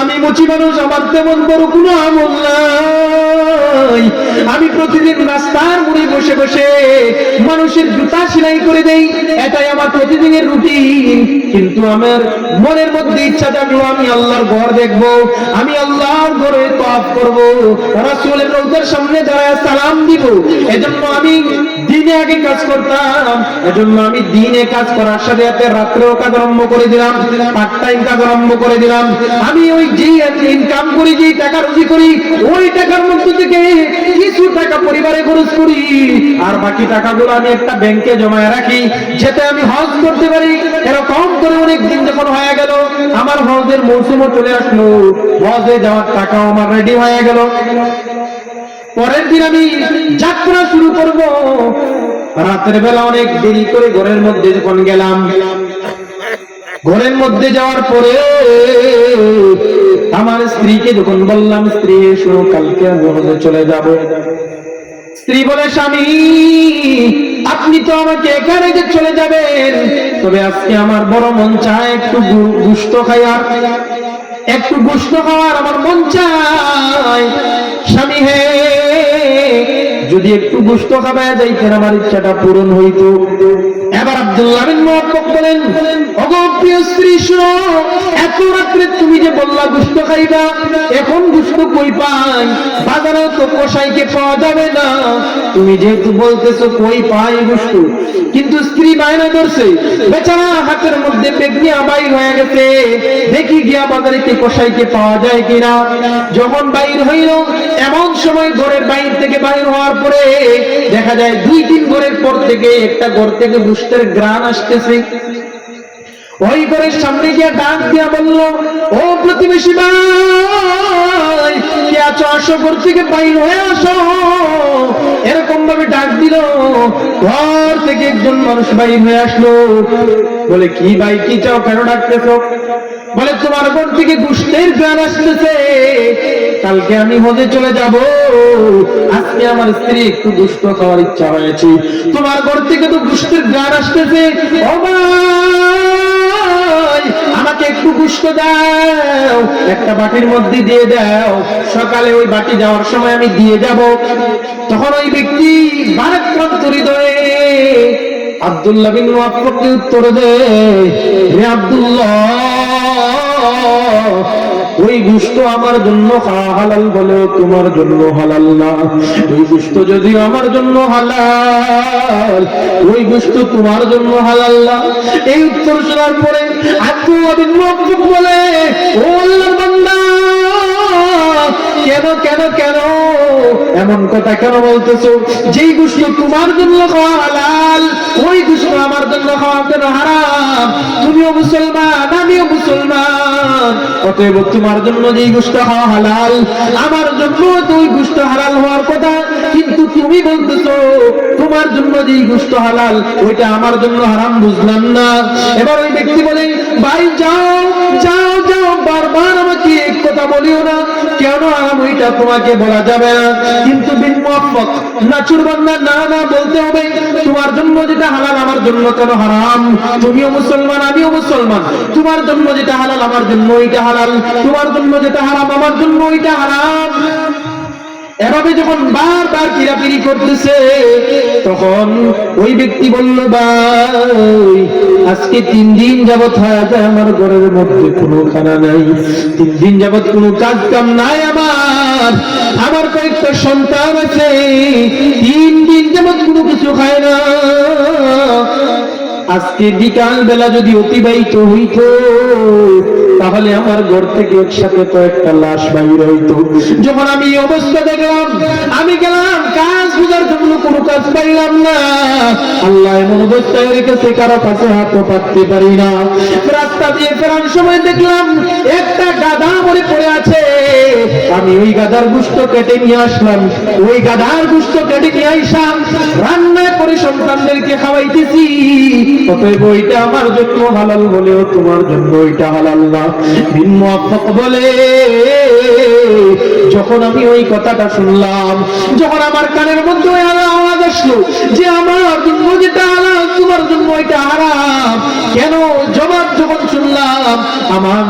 আমি মুচি মানুষ, আমার তেমন বড় কোনো আমল নাই। আমি প্রতিদিন রাস্তার মোড়ে বসে বসে মানুষের জুতা সেলাই করে দেই, এটাই আমার প্রতিদিনের রুটিন। কিন্তু আমার মনের মধ্যে ইচ্ছা জাগলো, আমি আল্লাহর ঘর দেখবো, আমি আল্লাহর ঘরে তওয়াফ করব, রাসূলের রওজার সামনে দাঁড়ায় সালাম দিব। এজন্য আমি দিনে আগে কাজ করতাম, এজন্য আমি দিনে কাজ করার সাথে সাথে রাত্রেও কাজ আরম্ভ করে দিলাম, পার্ট টাইম কাজ আরম্ভ করে দিলাম। আমি ওই যে ইনকাম করি, যে টাকা রুজি করি, ওই টাকার মধ্যে থেকে কিছু টাকা পরিবারে খরচ করি, আর বাকি টাকাগুলো আমি একটা ব্যাংকে জমায় রাখি, যাতে আমি হজ করতে পারি। এরকম করে অনেক দিন যখন হয়ে গেল, আমার হজের মৌসুমও চলে আসলো, হজে যাওয়ার টাকাও আমার রেডি হয়ে গেল। পরের দিন আমি যাত্রা শুরু করব। রাতের বেলা অনেক দেরি করে ঘরের মধ্যে যখন গেলাম, ঘরের মধ্যে যাওয়ার পরে আমার স্ত্রীকে যখন বললাম, স্ত্রী এসো, কালকে আমি হজে চলে যাব। স্ত্রী বলে, স্বামী আপনি তো আমাকে একা রেখে চলে যাবেন, তবে আজকে আমার বড় মন চায় একটু গোশত খাওয়ার, একটু গোশত খাওয়ার আমার মন চায়। স্বামী হে, যদি একটু গোশত খাওয়া যাইতেন আমার ইচ্ছাটা পূরণ হইতো। এবার আব্দুল্লাহ বিন মুআফফাক বলেন, ওগো প্রিয় স্ত্রী শোনো, এত রাত্রে তুমি যে বললা গোশত খাইবা, এখন গোশত কই পাই? বাজারে তো কসাইকে পাওয়া যাবে না। তুমি যেহেতু বলতেছো কই পাই গোশত, কিন্তু স্ত্রী বায়না করছে, বেচারা হাতের মধ্যে পেগনিয়া বাইর হয়ে গেছে, দেখি গিয়া বাজারে কি কসাইকে পাওয়া যায় কিনা। যখন বাইর হইল, এমন সময় ঘরের বাইর থেকে বাইর হওয়ার পরে দেখা যায় 2-3 ঘরের পর থেকে একটা ঘর থেকে গোশতের ঘ্রাণ আসতেছে। ওই ঘরের সামনে গিয়া ডাক দিয়া বলল, ও প্রতিবেশী ভাই, কে আছো, আসো, ঘর থেকে বাইর হয়ে আসো। এরকম ভাবে ডাক দিল, ঘর থেকে একজন মানুষ বাইর হয়ে আসলো। বলে, কি ভাই, কি চাও, কেন ডাকতেছ? বলে, তোমার ঘর থেকে গোশতের ঘ্রাণ আসতেছে, কালকে আমি হজে চলে যাব, আজকে আমার স্ত্রী একটু গোশত খাওয়ার ইচ্ছা হয়েছে, তোমার ঘর থেকে তো গোশতের ঘ্রাণ আসতেছে, ও ভাই আমাকে একটু গোশত দাও, একটা বাটির মধ্যে দিয়ে দাও, সকালে ওই বাটি যাওয়ার সময় আমি দিয়ে যাব। তখন ওই ব্যক্তি ভারাক্রান্ত হৃদয়ে আব্দুল্লাহ বিন মুআফফাককে উত্তর দেয়, হে আব্দুল্লাহ, ওই গোশত আমার জন্য হালাল বলেও তোমার জন্য হালাল না। ওই গোশত যদিও আমার জন্য হালাল, ওই গোশত তোমার জন্য হালাল না। এই উত্তর শোনার পরে আব্দুল্লাহ বিন মুআফফাক বলে, ও আল্লাহর বান্দা, কেন কেন কেন এমন কথা কেন বলতেছো? যেই গোশত তোমার জন্য খাওয়া হালাল, ওই গোশত আমার জন্য খাওয়া কেন হারাম? তুমিও মুসলমান, আমিও মুসলমান, অতএব তোমার জন্য যেই গোশত খাওয়া হালাল, আমার জন্য তো ওই গোশত হালাল হওয়ার কথা, কিন্তু তুমি বলতেছো তোমার জন্য যেই গোশত হালাল, ওইটা আমার জন্য হারাম, বুঝলাম না। এবার ওই ব্যক্তি বলে, ভাই যাও যাও যাও, বারবার আমাকে এক কথা বলিও না, কেন হারাম ওইটা তোমাকে বলা যাবে না। কিন্তু বিন মুআফফাক নাচুরবান্দা, না না, বলতে হবে, তোমার জন্য যেটা হালাল আমার জন্য কেন হারাম? তুমিও মুসলমান, আমিও মুসলমান, তোমার জন্য যেটা হালাল আমার জন্য ওইটা হালাল, তোমার জন্য যেটা হারাম আমার জন্য ওইটা হারাম। এভাবে যখন বারবার কিরাপিরি করতেছে, তখন ওই ব্যক্তি বলল, ভাই আজকে 3 দিন যাবত হয়ে যায় আমার ঘরের মধ্যে কোনো খানা নাই, 3 দিন যাবত কোনো কাজ কাম নাই, আমার কয়েকটা সন্তান আছে, 3 দিন যাবত কোনো কিছু খায় না। আজকে বিকাল বেলা যদি অতিবাহিত হইত, তাহলে আমার ঘর থেকে একসাথে কয়েকটা লাশ বাইর হইতো। যখন আমি এই অবস্থা দেখলাম, আমি গেলাম কাজ খোঁজার জন্য, কোনো কাজ পাইলাম না। আল্লাহ এমন অবস্থায় রেখেছে, কারো কাছে হাতও পাততে পারি না। রাস্তা দিয়ে ফেরার সময় দেখলাম একটা গাধা মরে পড়ে আছে, আমি ওই গাধার গোশত কেটে নিয়ে আসলাম, ওই গাধার গোশত কেটে নিয়ে আইসাম, রান্না করে সন্তানদেরকে খাওয়াইতেছি। অতএব ওইটা আমার জন্য হালাল বলেও তোমার জন্য ওইটা হালাল না। বিন মুআফফাক বলে, যখন আমি ওই কথাটা শুনলাম, যখন আমার কানের মধ্যে ওই আওয়াজ আসলো যে আমার জন্য যেটা হালাল তোমার জন্য ওইটা হারাম, কেন জবাব যখন শুনলাম, আমার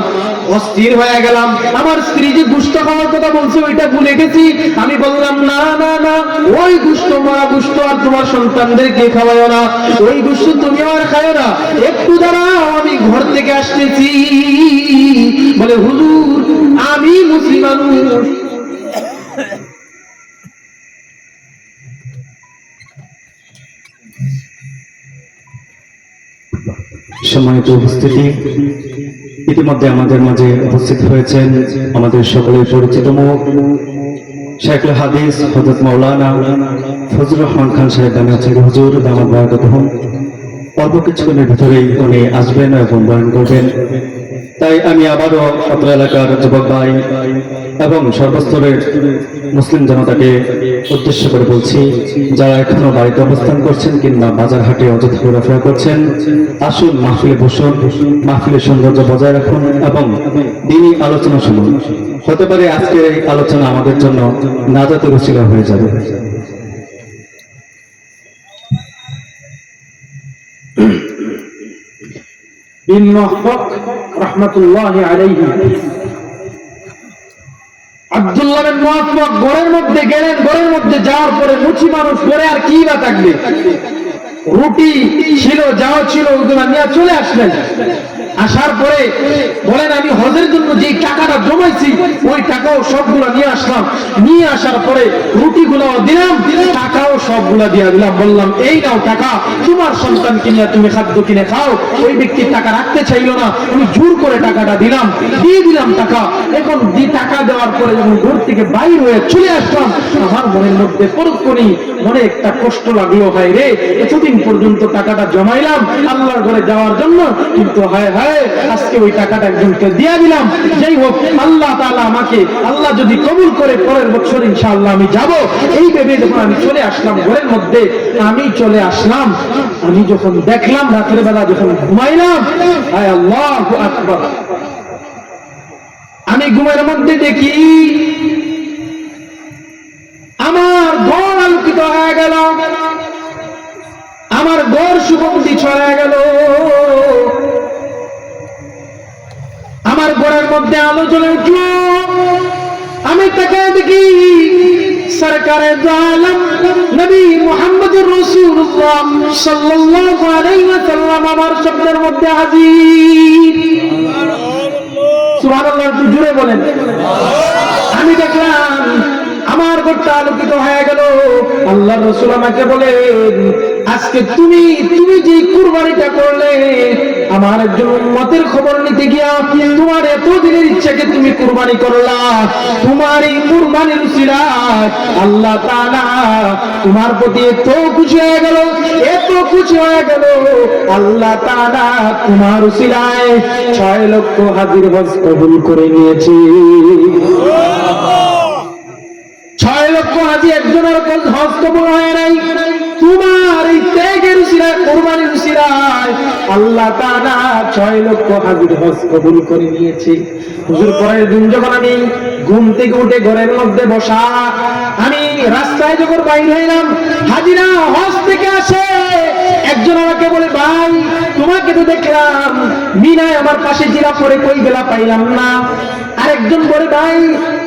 অস্থির হয়ে গেলাম। আমার স্ত্রী যে গোশত খাওয়ার কথা বলছে ওইটা ভুলে গেছি। আমি বললাম, না না না, ওই গোশত মারা গোশত আর তোমার সন্তানদেরকে খাওয়াও না, ওই গোশত তুমি আর খাও না, একটু দাঁড়াও, আমি ঘর থেকে আসতেছি। বলে, হুজুর আমি মুসলিম মানুষ। সম্মানিত উপস্থিতি, ইতিমধ্যে আমাদের মাঝে উপস্থিত হয়েছেন আমাদের সকলের পরিচিত মুখ শাইখুল হাদিস হযরত মাওলানা ফজলুর রহমান খান সাহেব বানাচ্ছেন। হুজুর দামাত বারাকাতুহুম, অল্প কিছুক্ষণের ভিতরেই উনি আসবেন এবং বয়ান করবেন। তাই আমি আবারও অত্র এলাকার যুবক ভাই এবং সর্বস্তরের মুসলিম জনতাকে উদ্দেশ্য করে বলছি, যারা এখনো বাড়িতে অবস্থান করছেন কিংবা বাজার হাটে অযথা ঘোরাফেরা করছেন, আসুন মাহফিলে বসুন, মাহফিলের সৌন্দর্য বজায় রাখুন এবং দিনই আলোচনা শুনুন। হতে পারে আজকের এই আলোচনা আমাদের জন্য নাজাতের উসিলা হয়ে যাবে। বিন মুওয়াফফাক রাহমাতুল্লাহি আলাইহি, আব্দুল্লাহ বিন মুওয়াফফাক ঘরের মধ্যে গেলেন। ঘরের মধ্যে যাওয়ার পরে মুচি মানুষ করে আর কি বা থাকবে, রুটি ছিল, যাও ছিল, ওগুলো নিয়ে চলে আসলেন। আসার পরে বলেন, আমি হজের জন্য যে টাকাটা জমাইছি ওই টাকাও সবগুলো নিয়ে আসলাম। নিয়ে আসার পরে রুটিগুলো দিলাম, টাকাও সবগুলা দিয়ে দিলাম। বললাম, এই নাও টাকা, তোমার সন্তান কিনে তুমি খাদ্য কিনে খাও। ওই ব্যক্তির টাকা রাখতে চাইলো না, আমি জোর করে টাকাটা দিলাম, দিয়ে দিলাম টাকা। এখন টাকা দেওয়ার পরে যখন ঘর থেকে বাইর হয়ে চলে আসলাম, আমার মনের মধ্যে পরক্ষণই মনে একটা কষ্ট লাগলো, হায় রে, এতদিন পর্যন্ত টাকাটা জমাইলাম আল্লাহর ঘরে যাওয়ার জন্য, কিন্তু হায় হায় আজকে ওই টাকাটা একজনকে দিয়ে দিলাম। যাই হোক, আল্লাহ তাআলা আমাকে, আল্লাহ যদি কবুল করে পরের বছর ইনশাআল্লাহ আমি যাব। এই ভেবে যখন আমি চলে আসলাম ঘরের মধ্যে, আমি চলে আসলাম, আমি যখন দেখলাম রাতের বেলা যখন ঘুমাইলাম, হায় আল্লাহু আকবার, আমি ঘুমের মধ্যে দেখি আমার ঘর আলোকিত হয়ে গেল, আমার ঘর সুগন্ধি ছড়ায় গেল, আমার ঘরের মধ্যে আলো জ্বলে উঠল। আমি তাকায় দেখি সরকারে দু আলম নবী মুহাম্মদুর রাসূলুল্লাহ সাল্লাল্লাহু আলাইহি ওয়াসাল্লাম আমার স্বপ্নের মধ্যে হাজির। সুবহানাল্লাহ, একটু জোরে বলেন। আমি দেখলাম আমার ঘরটা আলোকিত হয়ে গেল। আল্লাহর রাসূল আমাকে বলেন, আজকে তুমি যে কুরবানিটা করলে, আমার একজন উম্মতের খবর নিতে গিয়া তোমার এতদিনের ইচ্ছাকে তুমি কুরবানি করলা। তোমার এই কুরবানির উসিলায় আল্লাহ তাআলা তোমার প্রতি এত খুশি হয়ে গেল, এত খুশি হয়ে গেল, আল্লাহ তাআলা তোমার উসিলায় 6 লক্ষ হাজির হজ কবুল করে নিয়েছে। 6 লক্ষ হাজি একজনের হজ কবুল হয় নাই, তোমার এই ত্যাগের উসিলায়, কুরবানির উসিলায় আল্লাহ তাআলা 6 লক্ষ হাজির হজ কবুল করে নিয়েছে। হুজুর, পরের দিন যখন আমি ঘুম থেকে উঠে ঘরের মধ্যে বসা, আমি রাস্তায় যখন বাইরে হইলাম, হাজিরা হজ থেকে আসে। একজন আমাকে বলে, ভাই তোমাকে তো দেখলাম মিনায় আমার পাশে জিরা পরে, কই বেলা পাইলাম না। আরেকজন বলে, ভাই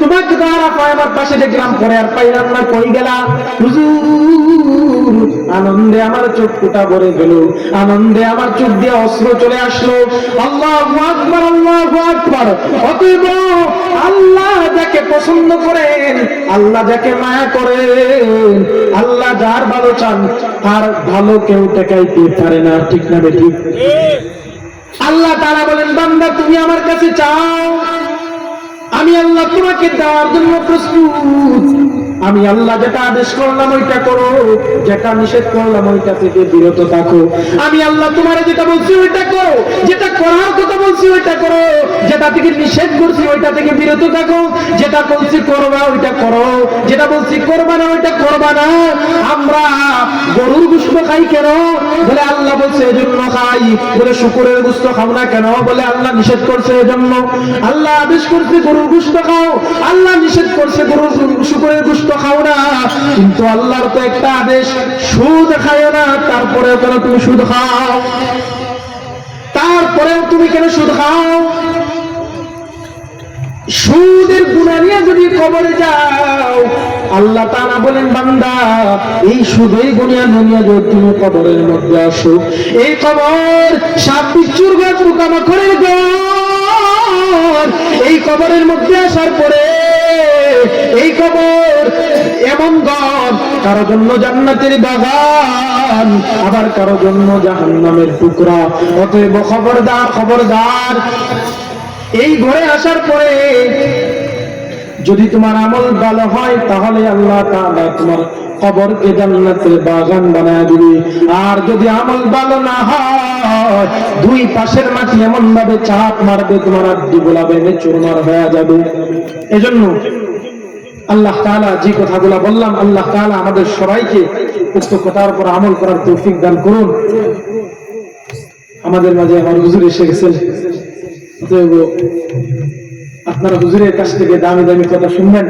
তোমাকে তো আরাফায় আমার পাশে দেখলাম, পরে আর পাইলাম না, কই গেলা? হুজুর, আনন্দে আমার চোখ ফুটা ভরে গেল, আনন্দে আমার চোখ দিয়ে অশ্রু চলে আসলো। আল্লাহু আকবার, আল্লাহু আকবার। অতএব আল্লাহ যাকে পছন্দ করেন, আল্লাহ যাকে মায়া করেন, আল্লাহ যার ভালো চান তার ভালো কেউ টেকাইতে পারে না, ঠিক না বেঠিক? আল্লাহ তাআলা বলেন, বান্দা তুমি আমার কাছে চাও, আমি আল্লাহ তোমাকে দেওয়ার জন্য প্রস্তুত। আমি আল্লাহ যেটা আদেশ করলাম ওইটা করো, যেটা নিষেধ করলাম ওইটা থেকে বিরত থাকো। আমি আল্লাহ তোমার যেটা বলছি ওইটা করো, যেটা করার কথা বলছি ওইটা করো, যেটা থেকে নিষেধ করছি ওইটা থেকে বিরত থাকো। যেটা বলছি করবা ওইটা করো, যেটা বলছি করবা না ওইটা করবা না। আমরা গরুর গোশত খাই কেন? বলে আল্লাহ বলছে এজন্য খাই। বলে শুকরের গোশত খাও না কেন? বলে আল্লাহ নিষেধ করছে এজন্য। আল্লাহ আদেশ করছে গরুর গোশত খাও, আল্লাহ নিষেধ করছে শুকরের গোশত খাও না। কিন্তু আল্লাহর তো একটা আদেশ, সুদ খাইও না, তারপরেও কেন তুমি সুদ খাও? তারপরেও তুমি কেন সুদ খাও? সুদের গুনাহ নিয়ে যদি কবরে যাও, আল্লাহ তাআলা বলেন, বান্দা এই সুদের গুনাহ নিয়ে যদি তুমি কবরের মধ্যে আসো, এই কবর সাপ বিচ্ছুর ঘর, পোকামাকড়ের ঘর। এই কবরের মধ্যে আসার পরে এই কবর এমন ঘর, কারো জন্য জান্নাতের বাগান, আবার কারো জন্য জাহান্নামের টুকরা। অতএব খবরদার, খবরদার, এই ঘরে আসার পরে যদি তোমার আমল ভালো হয় তাহলে আল্লাহ তাআলা তোমার কবরকে জান্নাতের বাগান বানায় দিবে। আর যদি আমল ভালো না হয়, দুই পাশের মাটি এমন ভাবে চাপ মারবে তোমার আড্ডি গোলা ভেঙে চুরমার হয়ে যাবে। এজন্য আল্লাহ তাআলা যে কথাগুলো বললাম, আল্লাহ তাআলা আমাদের সবাইকে উক্ত কথার উপর আমল করার তৌফিক দান করুন। আমাদের মাঝে আমার হুজুর এসে গেছেন, অতএব আপনারা হুজুরের কাছ থেকে দামি দামি কথা শুনবেন।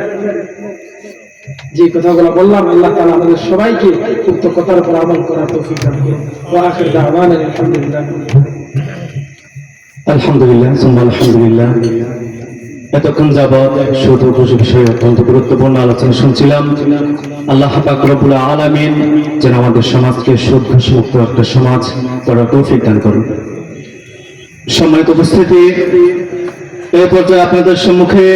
যে কথাগুলো বললাম, আল্লাহ তাআলা আমাদের সবাইকে উক্ত কথার উপর আমল করার তৌফিক দান করুন। ওয়া আখির দাওয়ানা আলহামদুলিল্লাহ। আলহামদুলিল্লাহ, সুম্মা আলহামদুলিল্লাহ। এতক্ষণ যাবৎ শুধু খুশি বিষয়ে অত্যন্ত গুরুত্বপূর্ণ আলোচনা শুনছিলাম। আল্লাহ পাক রব্বুল আলামিন যেন আমাদের সমাজকে সুদ ঘুষমুক্ত একটা সমাজ করার তৌফিক দান করুন। সম্মানিত উপস্থিতি, এই পর্যায়ে আপনাদের সম্মুখে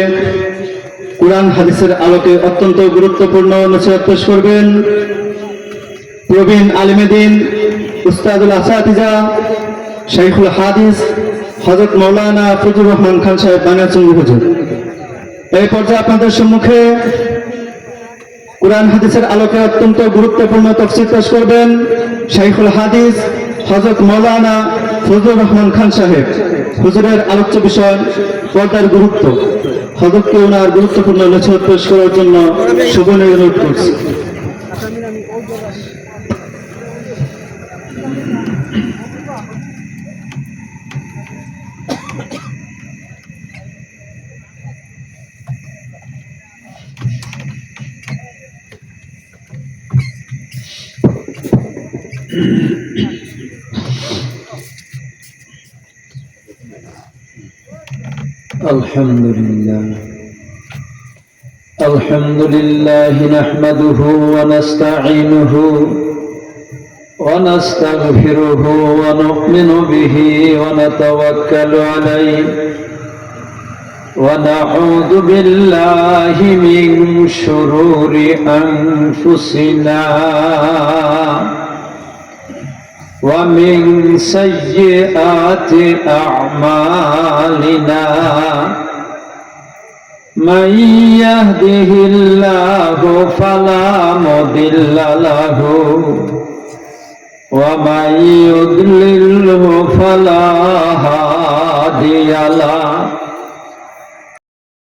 কুরআন হাদিসের আলোকে অত্যন্ত গুরুত্বপূর্ণ নসিহত পেশ করবেন প্রবীণ আলিমে দ্বীন উস্তাদুল আসাতিজা শাইখুল হাদিস হযরত মাওলানা ফজলুর রহমান খান সাহেব বানিয়াচঙ্গী হুজুর। এই পর্যায়ে আপনাদের সম্মুখে কুরআন হাদিসের আলোকে অত্যন্ত গুরুত্বপূর্ণ তাফসীর পেশ করবেন শাইখুল হাদিস হযরত মাওলানা ফজলুর রহমান খান সাহেব। হুজুরের আলোচ্য বিষয় পর্দার গুরুত্ব। হযরতকে ওনার গুরুত্বপূর্ণ নসিহত পেশ করার জন্য শুভেচ্ছা অনুরোধ করছি। الحمد لله نحمده ونستعينه ونستغفره ونؤمن به ونتوكل عليه ونعوذ بالله من شرور أنفسنا ومن سيئات أعمالنا من يهده الله فلا مضل له ومن يضلله فلا هادي له